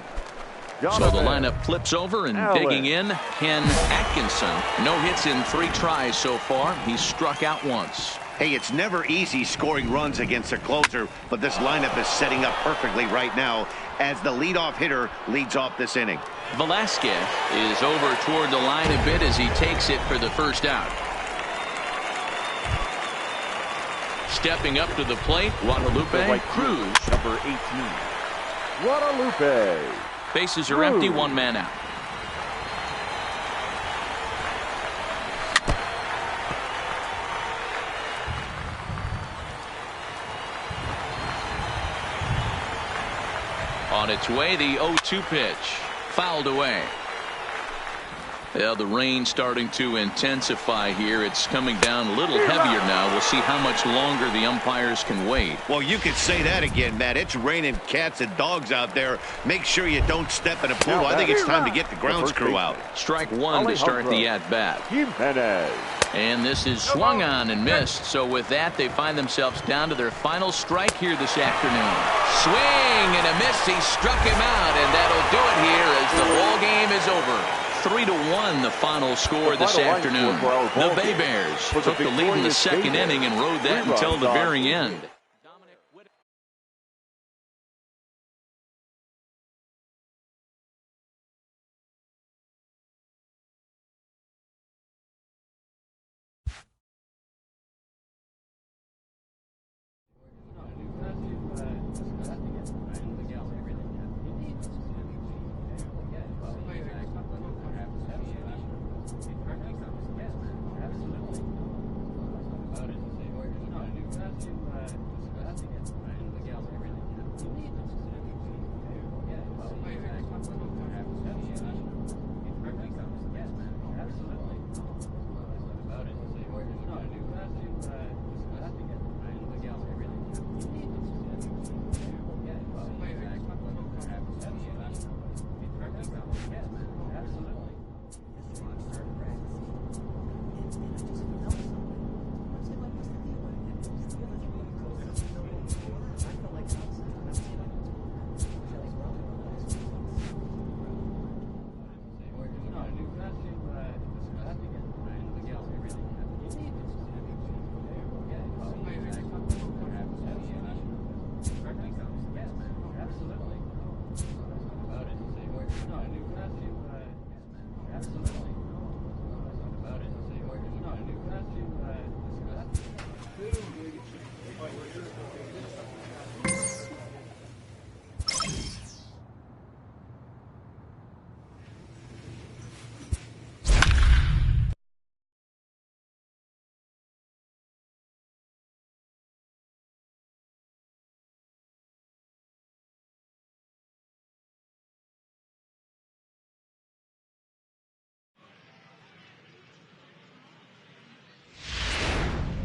So the lineup flips over, and Allen. digging in, Ken Atkinson. No hits in 3 tries so far. He's struck out once. Hey, it's never easy scoring runs against a closer, but this lineup is setting up perfectly right now as the leadoff hitter leads off this inning. Velasquez is over toward the line a bit as he takes it for the first out. Stepping up to the plate, Guadalupe Cruz. Number 18. Guadalupe. Bases are empty, 1 man out. On its way, the 0-2 pitch. Fouled away. Yeah, the rain starting to intensify here. It's coming down a little heavier now. We'll see how much longer the umpires can wait. Well, you could say that again, Matt. It's raining cats and dogs out there. Make sure you don't step in a pool. I think it's time to get the grounds crew out. Strike 1 to start the at-bat. Jimenez. And this is swung on and missed. So with that, they find themselves down to their final strike here this afternoon. Swing and a miss. He struck him out, and that'll do it here as the ball game is over. 3-1 the final score this afternoon. The Bay Bears took the lead in the second inning and rode that until the very end.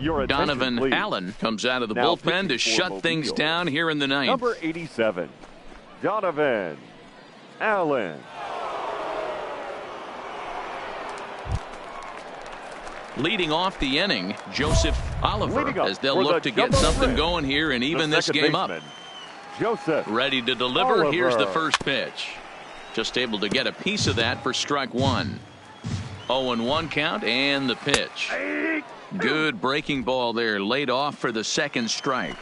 Your Donovan please. Allen comes out of the Now bullpen to shut things down here in the ninth. Number 87. Donovan Allen. Leading off the inning, Joseph Oliver, as they'll look to get something going here and even this game up. Joseph Ready to deliver. Oliver. Here's the first pitch. Just able to get a piece of that for strike 1. 0-1 count and the pitch. Good breaking ball there, laid off for the second strike.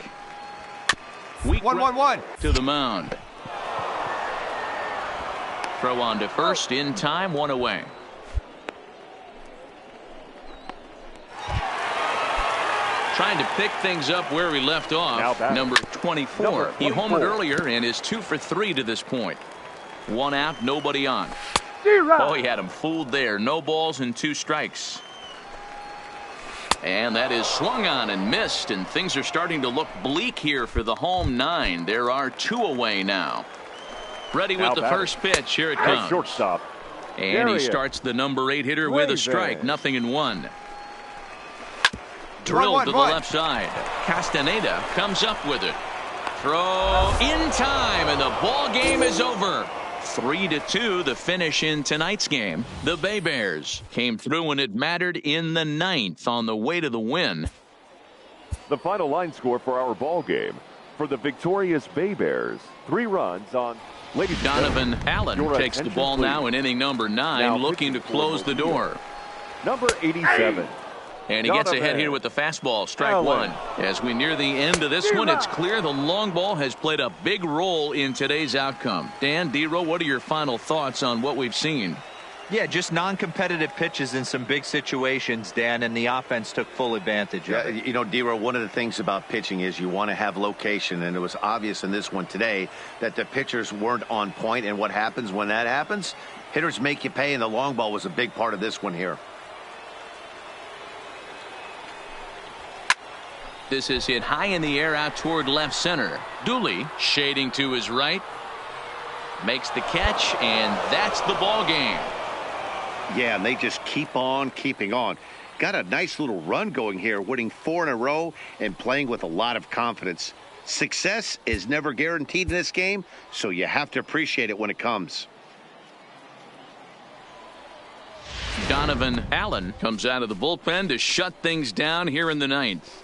1-1-1 to the mound. Throw on to first in time, 1 away. Trying to pick things up where we left off. Number 24. He homered earlier and is 2 for 3 to this point. 1 out, nobody on. Oh, he had him fooled there. No balls and 2 strikes. And that is swung on and missed, and things are starting to look bleak here for the home 9. There are 2 away now. Ready with the first pitch. Here it comes. Shortstop. And he starts the number 8 hitter with a strike. 0-1. Drilled to the left side. Castaneda comes up with it. Throw in time, and the ball game is over. 3-2 the finish in tonight's game. The Bay Bears came through when it mattered in the 9th on the way to the win. The final line score for our ball game. For the victorious Bay Bears, 3 runs on... Donovan Allen takes the ball now in inning number 9, looking to close the door. Number 87. And he gets ahead here with the fastball, strike 1. As we near the end of this one, it's clear the long ball has played a big role in today's outcome. Dan, D-Row, what are your final thoughts on what we've seen? Yeah, just non-competitive pitches in some big situations, Dan, and the offense took full advantage of it. You know, D-Row, one of the things about pitching is you want to have location, and it was obvious in this one today that the pitchers weren't on point, and what happens when that happens? Hitters make you pay, and the long ball was a big part of this one here. This is hit high in the air out toward left center. Dooley shading to his right. Makes the catch, and that's the ball game. Yeah, and they just keep on keeping on. Got a nice little run going here, winning 4 in a row and playing with a lot of confidence. Success is never guaranteed in this game, so you have to appreciate it when it comes. Donovan Allen comes out of the bullpen to shut things down here in the 9th.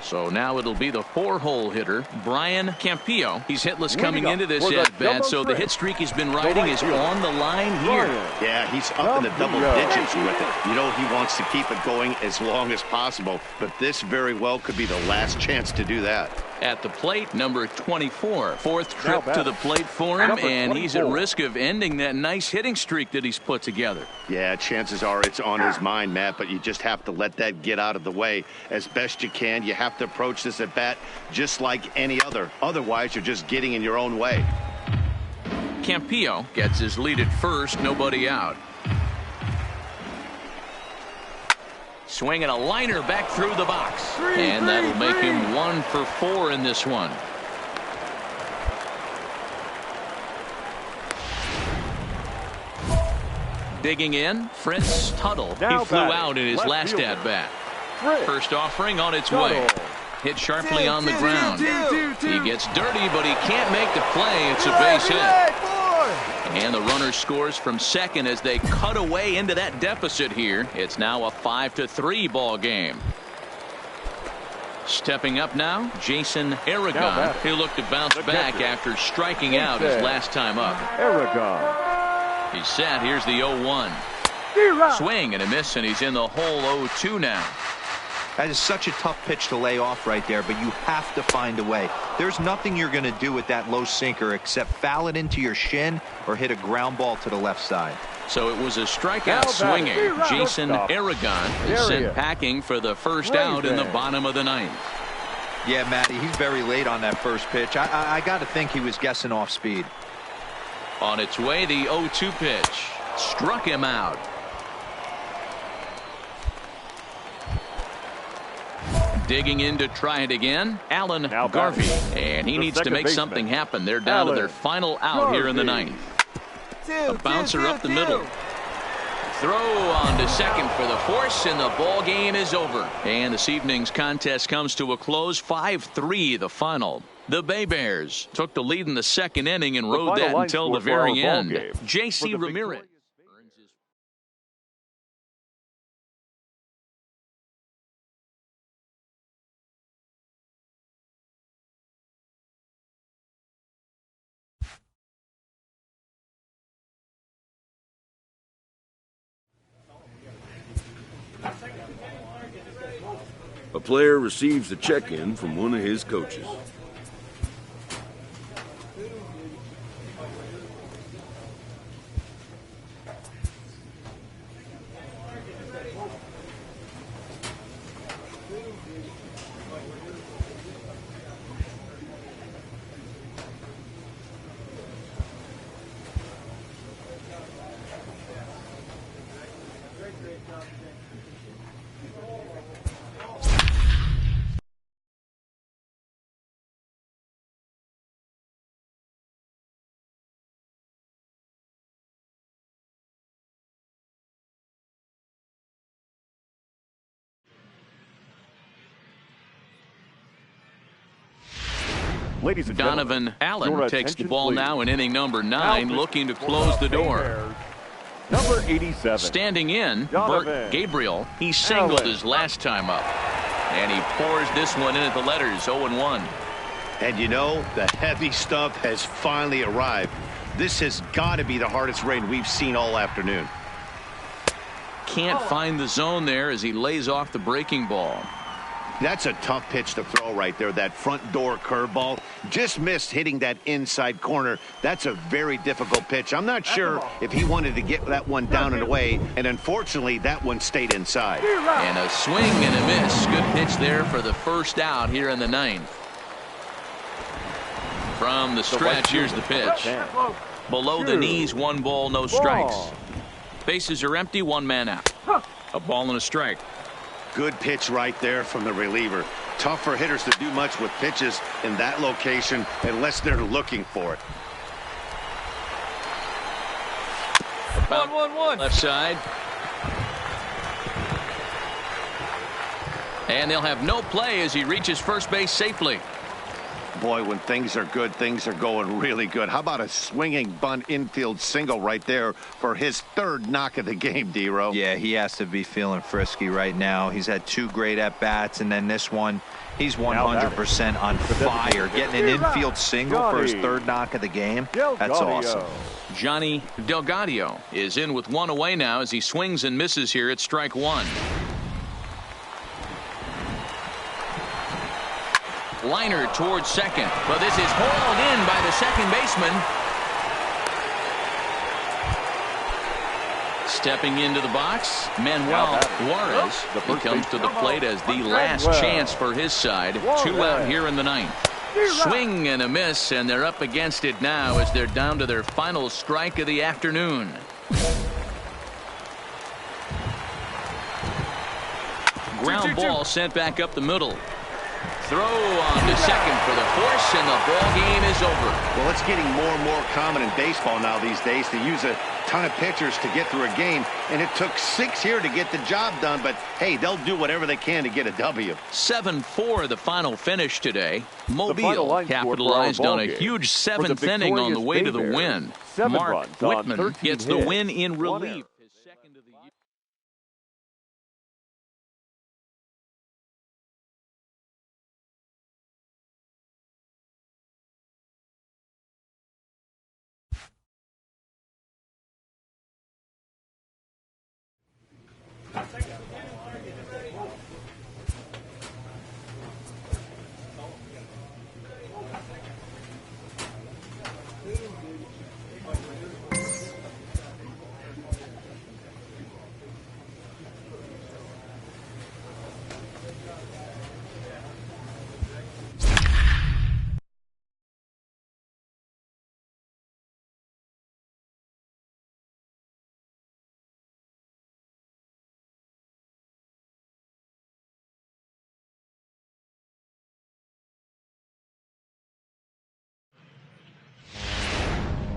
So now it'll be the 4-hole hitter, Brian Campillo. He's hitless coming into this at-bat, so the hit streak he's been riding is on the line here. Yeah, he's up in the double digits with it. You know, he wants to keep it going as long as possible, but this very well could be the last chance to do that. At the plate, number 24. 4th trip to the plate for him, and he's at risk of ending that nice hitting streak that he's put together. Yeah, chances are it's on his mind, Matt, but you just have to let that get out of the way as best you can. You have to approach this at bat just like any other. Otherwise, you're just getting in your own way. Campillo gets his lead at first, nobody out. Swinging a liner back through the box. And that'll make him 1 for 4 in this one. Digging in, Fritz Tuttle. He flew out in his last at-bat. First offering on its way. Hit sharply on the ground. He gets dirty, but he can't make the play. It's a base hit. And the runner scores from second as they cut away into that deficit here. It's now a 5-3 ball game. Stepping up now, Jason Aragon. He'll look to bounce back after striking out his last time up. Aragon. He's set. Here's the 0-1. Swing and a miss, and he's in the hole 0-2 now. That is such a tough pitch to lay off right there, but you have to find a way. There's nothing you're going to do with that low sinker except foul it into your shin or hit a ground ball to the left side. So it was a strikeout swinging. Jason Aragon is sent packing for the first out in the bottom of the 9th. Yeah, Matty, he's very late on that first pitch. I got to think he was guessing off speed. On its way, the 0-2 pitch. Struck him out. Digging in to try it again, Alan Garvey. And he needs to make something happen. They're down to their final out here in the 9th. A bouncer up the middle. Throw on to second for the force, and the ball game is over. And this evening's contest comes to a close, 5-3 the final. The Bay Bears took the lead in the second inning and rode that until the very end. J.C. Ramirez. A player receives a check-in from one of his coaches. Donovan Allen takes the ball now in inning number 9, looking to close the door. Number 87. Standing in, Bert Gabriel. He singled his last time up. And he pours this one in at the letters, 0-1. And you know, the heavy stuff has finally arrived. This has got to be the hardest rain we've seen all afternoon. Can't find the zone there as he lays off the breaking ball. That's a tough pitch to throw right there. That front door curveball just missed hitting that inside corner. That's a very difficult pitch. I'm not sure if he wanted to get that one down and away, and unfortunately that one stayed inside. And a swing and a miss. Good pitch there for the first out here in the ninth. From the stretch, here's the pitch. Below the knees, 1 ball, no strikes. Bases are empty, 1 man out. A ball and a strike. Good pitch right there from the reliever. Tough for hitters to do much with pitches in that location unless they're looking for it. About 1-1. Left side. And they'll have no play as he reaches first base safely. Boy, when things are good, things are going really good. How about a swinging bunt infield single right there for his 3rd knock of the game, D-Row? Yeah, he has to be feeling frisky right now. He's had 2 great at-bats, and then this one, he's 100% on fire. Getting an infield single for his 3rd knock of the game, that's awesome. Johnny Delgadio is in with 1 away now as he swings and misses here at strike 1. Liner towards second, but this is hauled in by the second baseman. Stepping into the box, Manuel Juarez. He comes to the plate as the last chance for his side. 2 out here in the ninth. Swing and a miss, and they're up against it now as they're down to their final strike of the afternoon. Ground ball sent back up the middle. Throw on to second for the force, and the ball game is over. Well, it's getting more and more common in baseball now these days to use a ton of pitchers to get through a game, and it took 6 here to get the job done, but hey, they'll do whatever they can to get a W. 7-4 the final finish today. Mobile capitalized on a huge 7th inning on the way to the win. Mark Whitman gets the win in relief. His second of the year.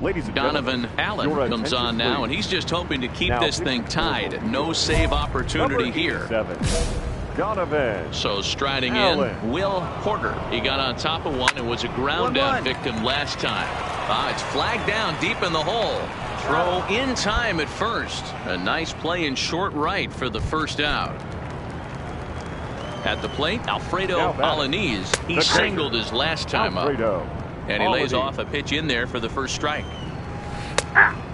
Ladies and Donovan Allen comes on now, and he's just hoping to keep this thing tied. No save opportunity here. Donovan. So striding Allen. in, Will Porter. He got on top of one and was a ground out victim last time. It's flagged down deep in the hole. Throw in time at first. A nice play in short right for the first out. At the plate, Alfredo Alanis. He singled his last time up. And he lays off a pitch in there for the first strike.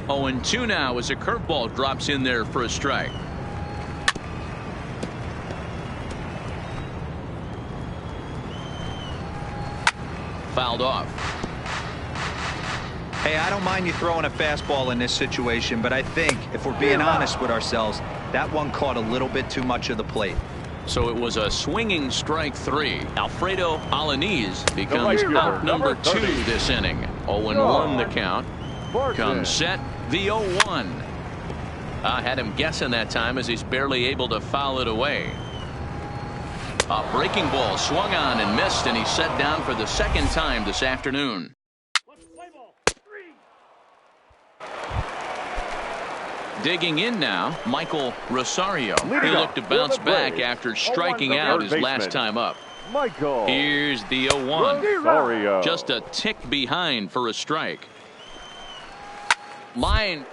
0-2 now as a curveball drops in there for a strike. Fouled off. Hey, I don't mind you throwing a fastball in this situation, but I think if we're being honest with ourselves, that one caught a little bit too much of the plate. So it was a swinging strike 3. Alfredo Alanis becomes out number 2 this inning. 0-1 the count. Comes set, the 0-1. I had him guessing that time as he's barely able to foul it away. A breaking ball swung on and missed, and he's set down for the second time this afternoon. Digging in now, Michael Rosario. He looked to bounce back after striking out his last time up. Here's the 0-1. Just a tick behind for a strike. Line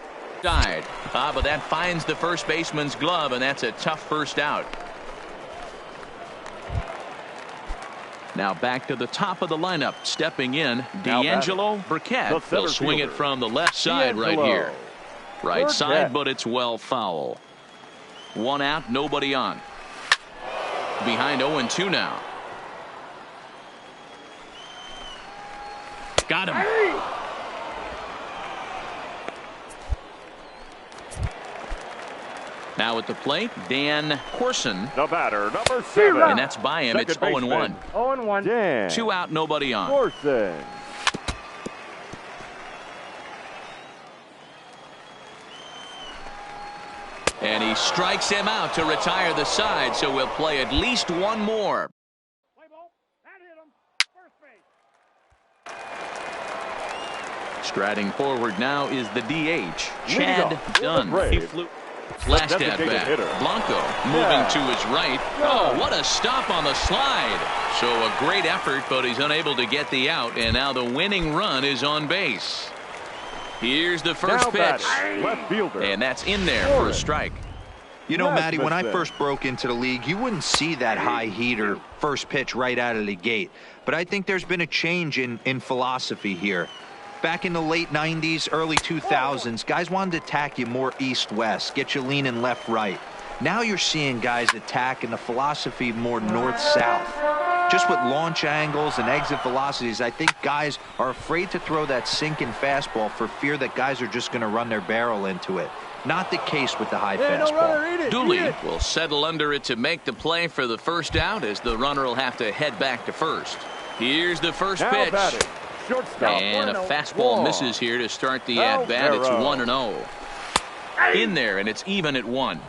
died. But that finds the first baseman's glove, and that's a tough first out. Now back to the top of the lineup. Stepping in, D'Angelo Burkett. They'll swing it from the left side right here. Right side, but it's well foul. One out, nobody on. Behind 0-2 now. Got him. Now at the plate, Dan Corson. The batter, number 7. And that's by him. It's 0-1. 0-1. Dan 2 out, nobody on. Corson. And he strikes him out to retire the side, so we'll play at least one more. Striding forward now is the DH, Chad Dunn. He flew last at bat. Blanco moving to his right. Oh, what a stop on the slide. So a great effort, but he's unable to get the out, and now the winning run is on base. Here's the first pitch. Left fielder. And that's in there for a strike. You know, Matty, when I first broke into the league, you wouldn't see that high heater first pitch right out of the gate. But I think there's been a change in philosophy here. Back in the late 90s, early 2000s, guys wanted to attack you more east-west, get you leaning left-right. Now you're seeing guys attack in the philosophy more north-south. Just with launch angles and exit velocities, I think guys are afraid to throw that sinking fastball for fear that guys are just going to run their barrel into it. Not the case with the high fastball. Dooley will settle under it to make the play for the first out, as the runner will have to head back to first. Here's the first pitch. And a fastball misses here to start the at-bat. It's 1-0. In there, and it's even at 1.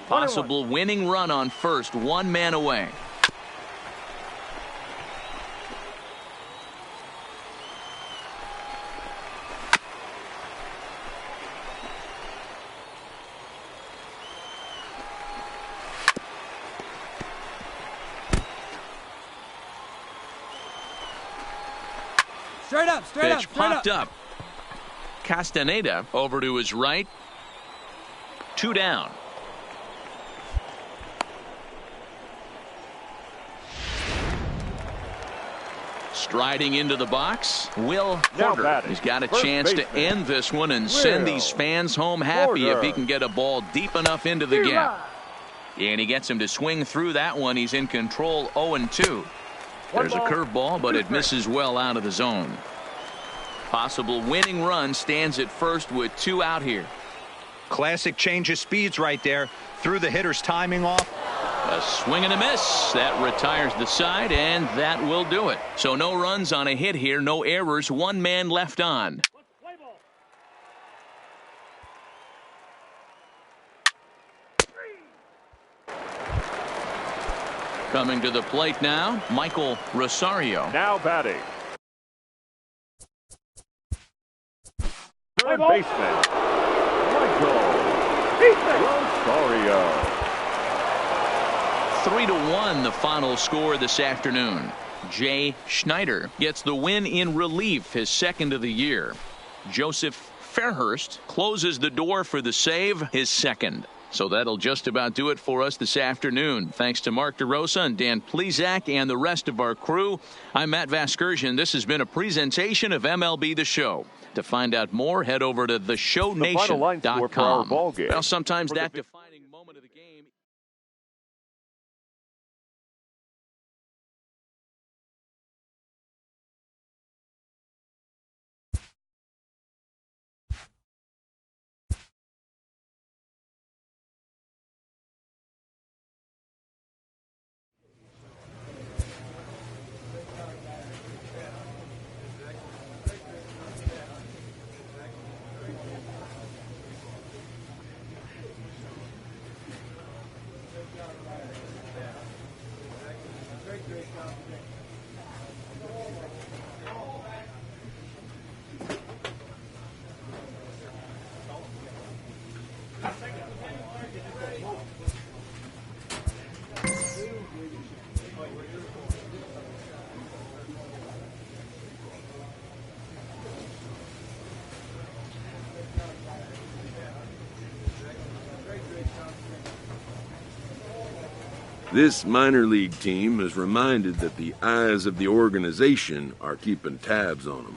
Possible winning run on first, 1 man away. Straight up, straight up, Pitch straight popped up. Castaneda over to his right. 2 down. Striding into the box, Will Porter. He's got a chance to end this one and send these fans home happy if he can get a ball deep enough into the gap. And he gets him to swing through that one. He's in control, 0-2. There's a curveball, but it misses well out of the zone. Possible winning run stands at first with 2 out here. Classic change of speeds right there. Threw the hitter's timing off. A swing and a miss. That retires the side, and that will do it. So no runs on a hit here, no errors, 1 man left on. Coming to the plate now, Michael Rosario. Now batting. Third baseman, Michael Rosario. 3-1 the final score this afternoon. Jay Schneider gets the win in relief, his second of the year. Joseph Fairhurst closes the door for the save, his second. So that'll just about do it for us this afternoon. Thanks to Mark DeRosa and Dan Plesac and the rest of our crew. I'm Matt Vasgersian. This has been a presentation of MLB The Show. To find out more, head over to theshownation.com. Well, sometimes that defining moment of the game. This minor league team is reminded that the eyes of the organization are keeping tabs on them.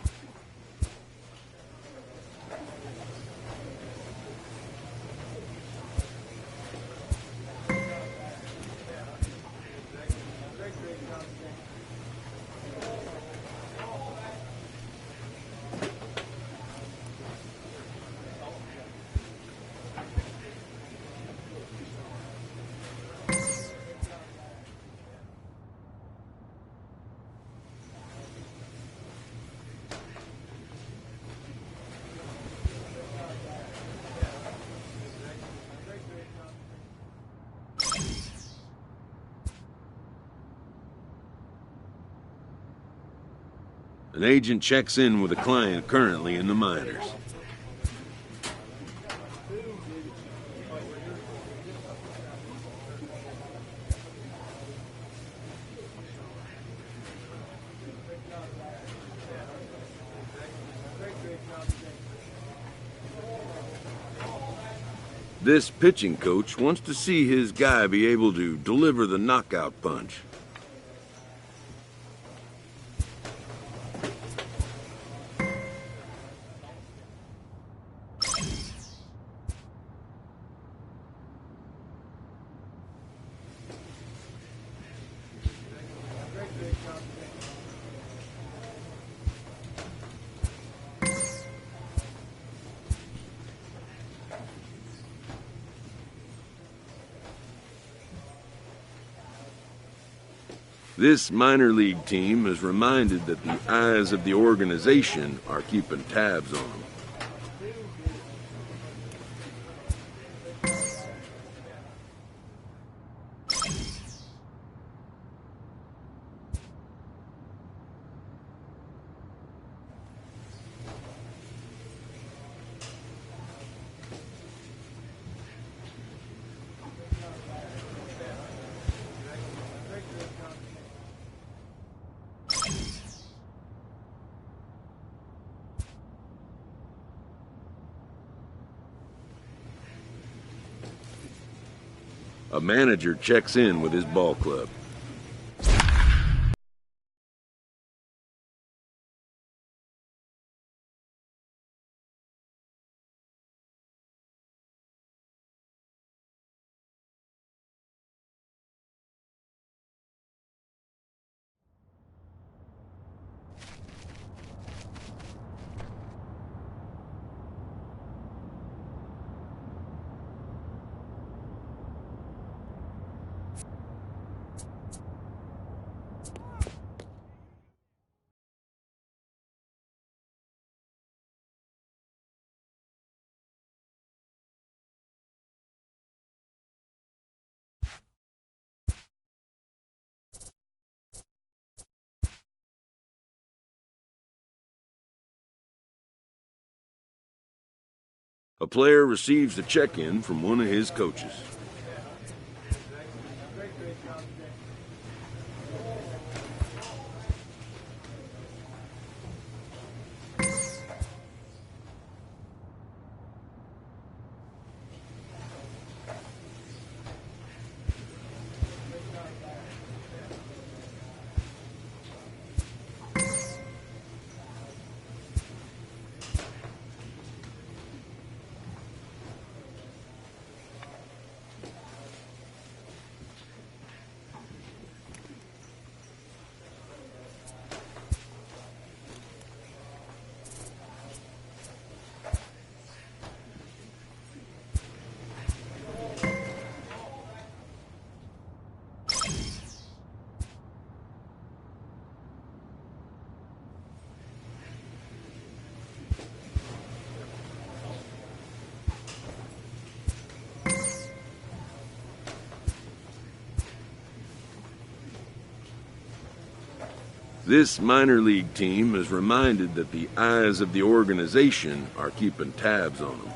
An agent checks in with a client currently in the minors. This pitching coach wants to see his guy be able to deliver the knockout punch. This minor league team is reminded that the eyes of the organization are keeping tabs on them. A manager checks in with his ball club. A player receives a check-in from one of his coaches. This minor league team is reminded that the eyes of the organization are keeping tabs on them.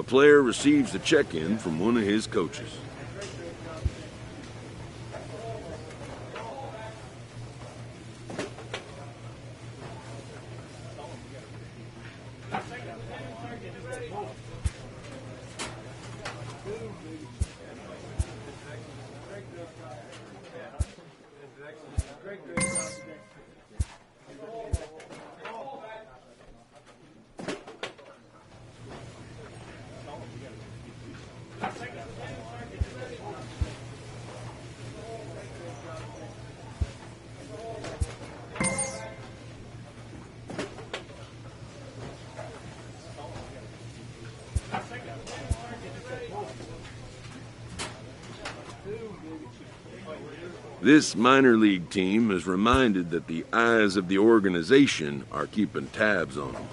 A player receives a check-in from one of his coaches. This minor league team is reminded that the eyes of the organization are keeping tabs on them.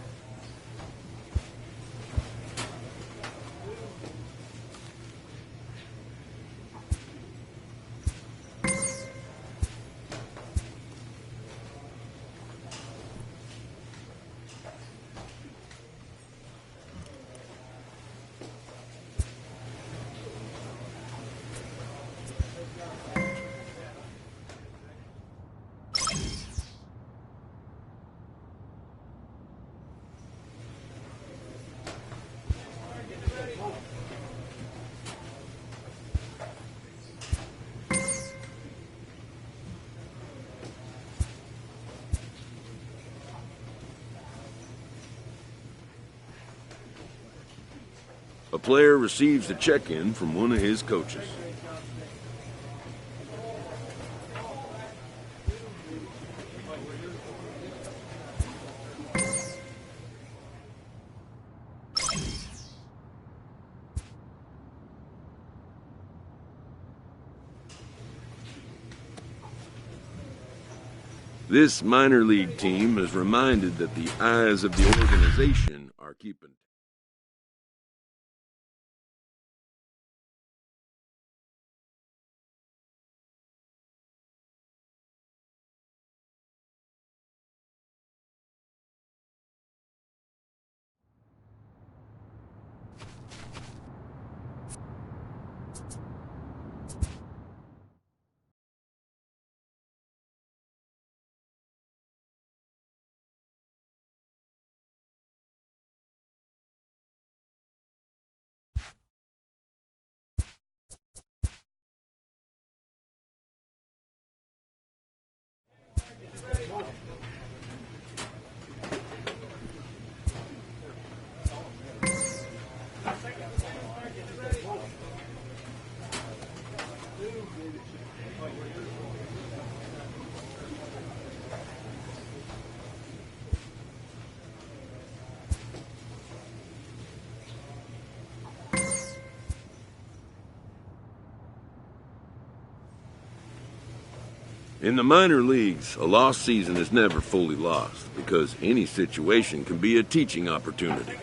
A player receives a check-in from one of his coaches. This minor league team is reminded that the eyes of the organization are keeping. In the minor leagues, a lost season is never fully lost because any situation can be a teaching opportunity.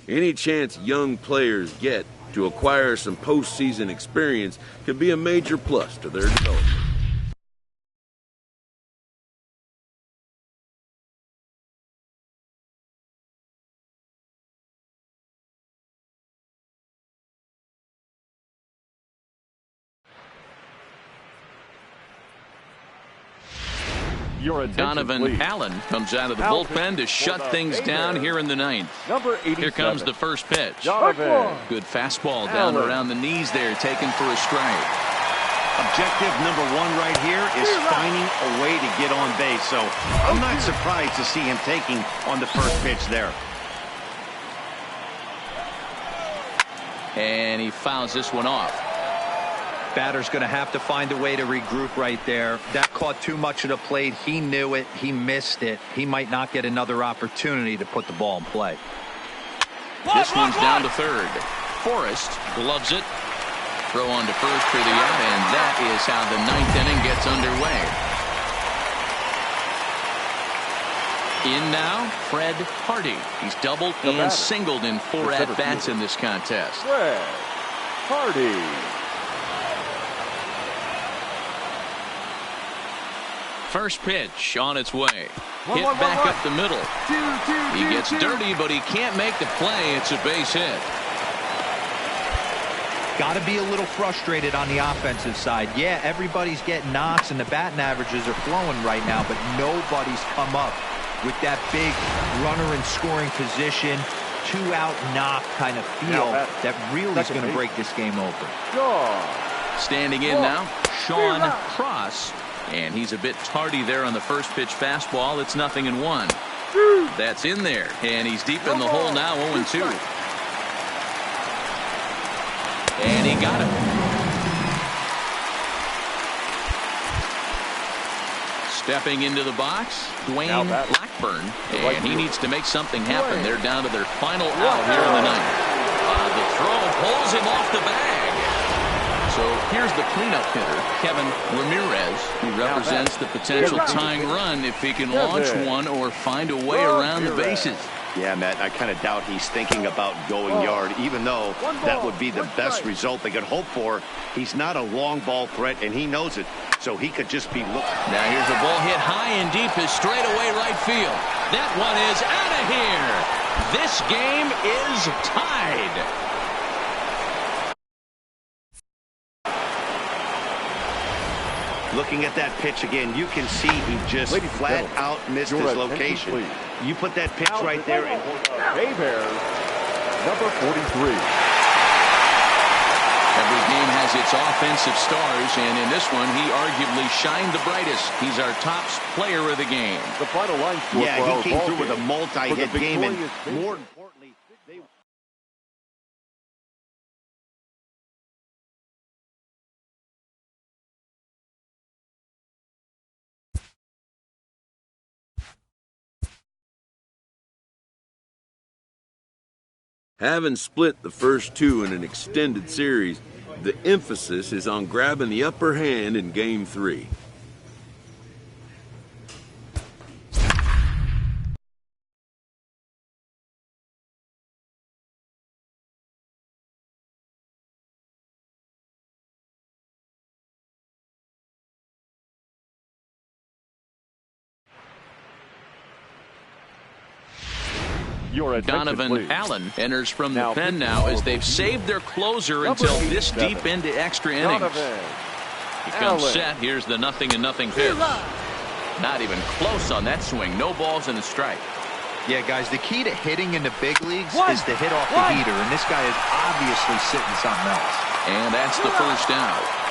Any chance young players get to acquire some postseason experience could be a major plus to their development. Your attention, Donovan please. Allen comes out of the bullpen to shut things down here in the ninth. Number 87. Here comes the first pitch. Donovan. Good fastball down around the knees there, taken for a strike. Objective number one right here is finding a way to get on base. So I'm not surprised to see him taking on the first pitch there. And he fouls this one off. Batter's going to have to find a way to regroup right there. That caught too much of the plate. He knew it. He missed it. He might not get another opportunity to put the ball in play. This one's down to third. Forrest gloves it. Throw on to first for the out, and that is how the ninth inning gets underway. In now, Fred Hardy. He's doubled and singled in 4 at-bats in this contest. Fred Hardy. First pitch on its way. Hit back up the middle. He gets dirty, but he can't make the play. It's a base hit. Got to be a little frustrated on the offensive side. Yeah, everybody's getting knocks and the batting averages are flowing right now, but nobody's come up with that big runner in scoring position, 2-out knock kind of feel that really is going to break this game open. Standing in now, Sean Cross. And he's a bit tardy there on the first pitch fastball. It's 0-1. That's in there. And he's deep in the hole now, 0-2. And he got it. Stepping into the box, Dwayne Blackburn. And he needs to make something happen. They're down to their final out here in the ninth. The throw pulls him off the bag. So here's the cleanup hitter, Kevin Ramirez, who represents the potential tying run if he can launch one or find a way around the bases. Yeah, Matt, I kind of doubt he's thinking about going yard, even though that would be the best result they could hope for. He's not a long ball threat, and he knows it, so he could just be looking. Now here's a ball hit high and deep to straightaway right field. That one is out of here. This game is tied. Looking at that pitch again, you can see he just flat out missed his location. You put that pitch right there. And Bears, number 43. Every game has its offensive stars, and in this one, he arguably shined the brightest. He's our top player of the game. The final line score yeah, he came through with a multi-hit game, and more importantly, they... Having split the first 2 in an extended series, the emphasis is on grabbing the upper hand in Game 3. Donovan Allen enters from the pen now as they've saved their closer until this deep into extra innings. He comes set. Here's the 0-0 pitch. Not even close on that swing. No balls and a strike. Yeah, guys, the key to hitting in the big leagues is to hit off the heater, and this guy is obviously sitting something else. And that's the first out.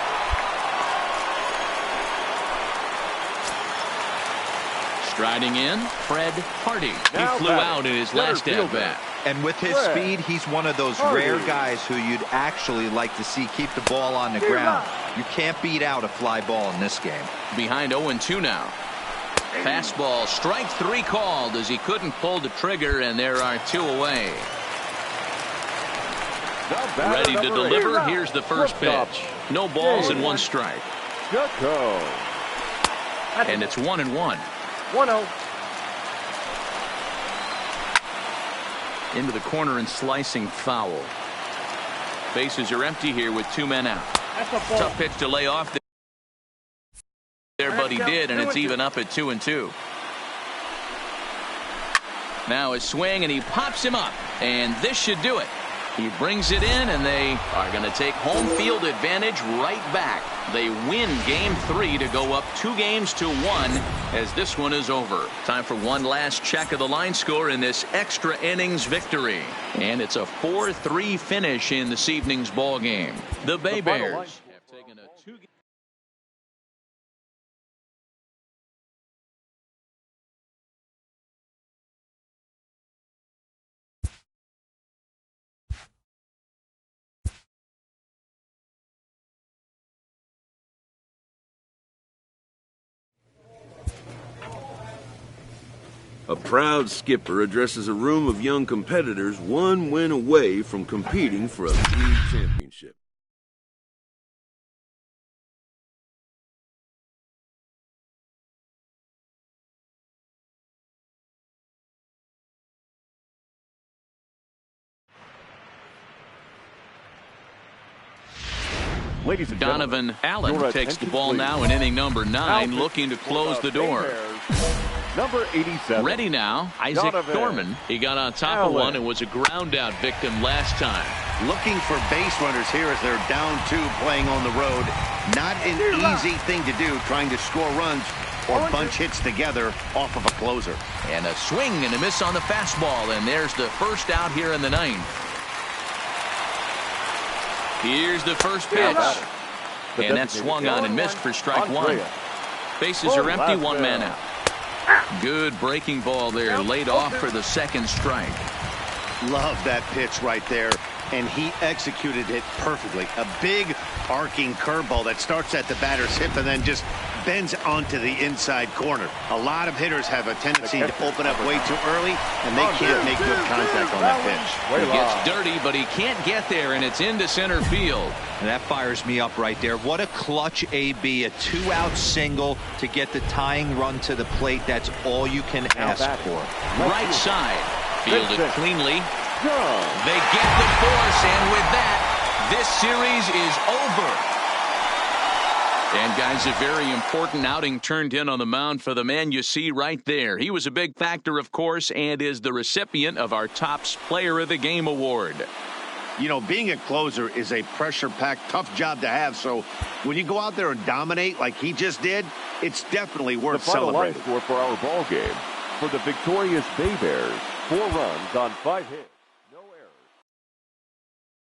Striding in, Fred Hardy. He flew out in his last at-bat. And with his speed, he's one of those rare guys who you'd actually like to see keep the ball on the ground. You can't beat out a fly ball in this game. Behind 0-2 now. Fastball, strike 3 called as he couldn't pull the trigger, and there are 2 away. Ready to deliver. Here's the first pitch. No balls and 1 strike. And it's 1-1. 1-0. Into the corner and slicing foul. Bases are empty here with 2 men out. Tough pitch to lay off there, but he did, and it's even up at 2-2. Now his swing, and he pops him up, and this should do it. He brings it in, and they are going to take home field advantage right back. They win Game 3 to go up 2-1 as this one is over. Time for one last check of the line score in this extra innings victory. And it's a 4-3 finish in this evening's ball game. The Bay Bears have taken a 2-game. A proud skipper addresses a room of young competitors 1 win away from competing for a league championship. Ladies and Donovan Allen takes the ball now in inning number 9, looking to close the door. Number 87. Ready now, Isaac Dorman. He got on top of one and was a ground out victim last time. Looking for base runners here as they're down 2 playing on the road. Not an easy thing to do, trying to score runs or bunch hits together off of a closer. And a swing and a miss on the fastball, and there's the first out here in the 9th. Here's the first pitch. And that swung on and missed for strike 1. Bases are empty, 1 man out. Good breaking ball there, laid off for the second strike. Love that pitch right there, and he executed it perfectly. A big arcing curveball that starts at the batter's hip and then just bends onto the inside corner. A lot of hitters have a tendency to open up way too early, and they can't make good contact on that pitch. He gets dirty, but he can't get there, and it's into center field. And that fires me up right there. What a clutch AB, a 2-out single to get the tying run to the plate. That's all you can ask for. Right side, fielded cleanly. They get the force, and with that, this series is over. And guys, a very important outing turned in on the mound for the man you see right there. He was a big factor, of course, and is the recipient of our Topps Player of the Game award. You know, being a closer is a pressure-packed, tough job to have. So when you go out there and dominate like he just did, it's definitely worth celebrating. The final line score for our ball game. For the victorious Bay Bears, 4 runs on 5 hits. No errors.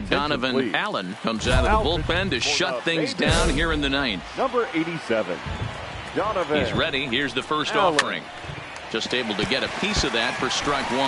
Donovan please. Allen comes out of the bullpen to shut things down here in the 9th. Number 87. Donovan. He's ready. Here's the first offering. Just able to get a piece of that for strike 1.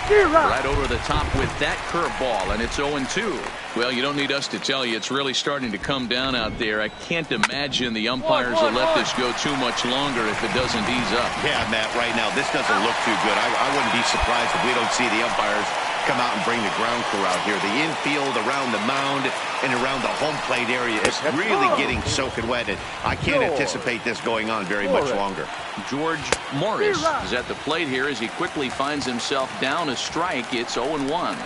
Right over the top with that curveball, and it's 0-2. Well, you don't need us to tell you it's really starting to come down out there. I can't imagine the umpires will let this go too much longer if it doesn't ease up. Yeah, Matt, right now this doesn't look too good. I wouldn't be surprised if we don't see the umpires come out and bring the ground crew out here. The infield, around the mound, and around the home plate area is really getting soaking wet. And I can't anticipate this going on very much longer. George Morris is at the plate here as he quickly finds himself down a strike. It's 0-1.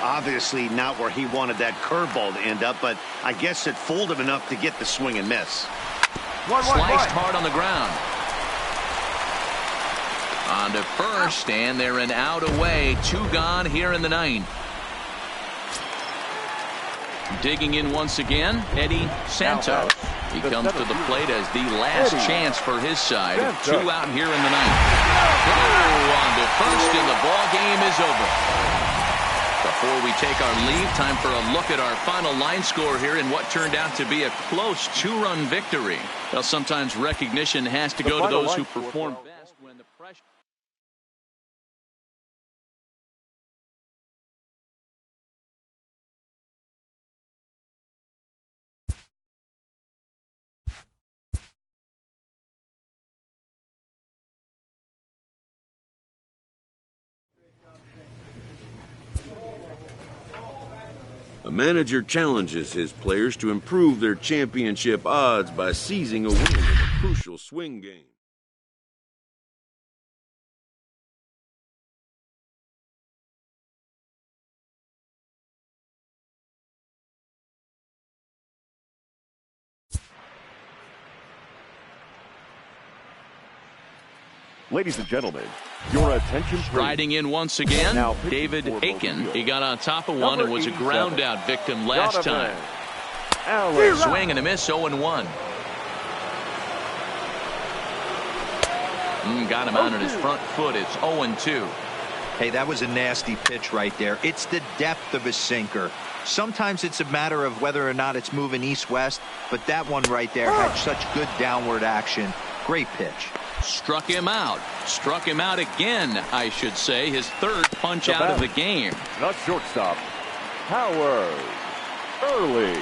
Obviously not where he wanted that curveball to end up, but I guess it fooled him enough to get the swing and miss. Sliced hard on the ground. On to first, and they're an out away. 2 gone here in the 9th. Digging in once again, Eddie Santos. He comes to the plate as the last chance for his side. 2 out here in the 9th. Throw on to first, and the ball game is over. The Before we take our leave, time for a look at our final line score here in what turned out to be a close 2-run victory. Well, sometimes recognition has to go to those who perform best when the pressure. A manager challenges his players to improve their championship odds by seizing a win in a crucial swing game. Ladies and gentlemen, your attention please. Riding in once again, Now, David Aiken. He got on top of one Number and was a 87. ground out victim last time. Allen. Swing and a miss, 0-1. Got him out on his front foot. It's 0-2. Hey, that was a nasty pitch right there. It's the depth of a sinker. Sometimes it's a matter of whether or not it's moving east-west, but that one right there had such good downward action. Great pitch. Struck him out. Struck him out again, I should say. His third punch out of the game. The shortstop, Howard Early.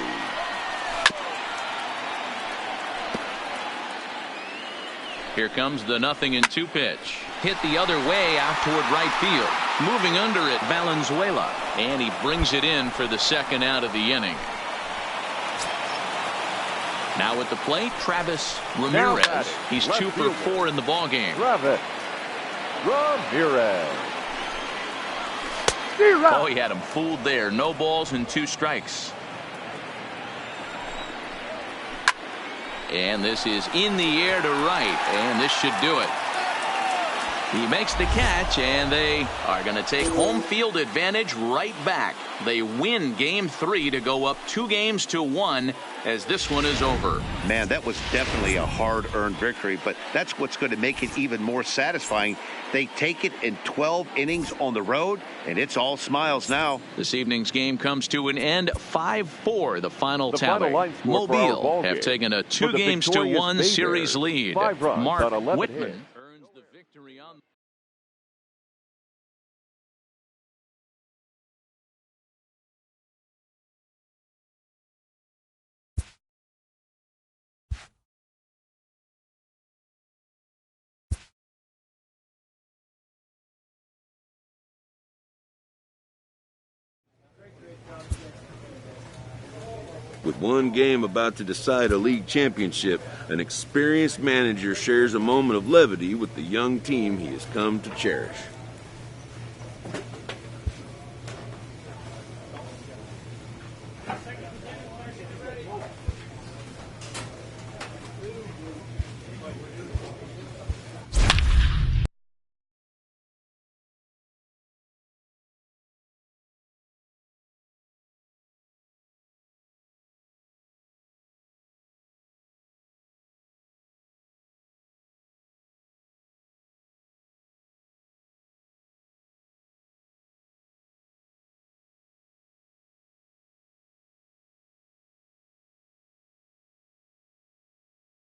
Here comes the 0-2 pitch. Hit the other way out toward right field. Moving under it, Valenzuela. And he brings it in for the second out of the inning. Now at the plate, Travis Ramirez. He's 2 for 4 in the ballgame. Travis Ramirez. Oh, he had him fooled there. No balls and 2 strikes. And this is in the air to right, and this should do it. He makes the catch, and they are going to take home field advantage right back. They win Game 3 to go up 2-1 as this one is over. Man, that was definitely a hard-earned victory, but that's what's going to make it even more satisfying. They take it in 12 innings on the road, and it's all smiles now. This evening's game comes to an end 5-4, the final tally. Mobile have taken a 2-1 series lead. Mark Whitman earns the victory on. With one game about to decide a league championship, an experienced manager shares a moment of levity with the young team he has come to cherish.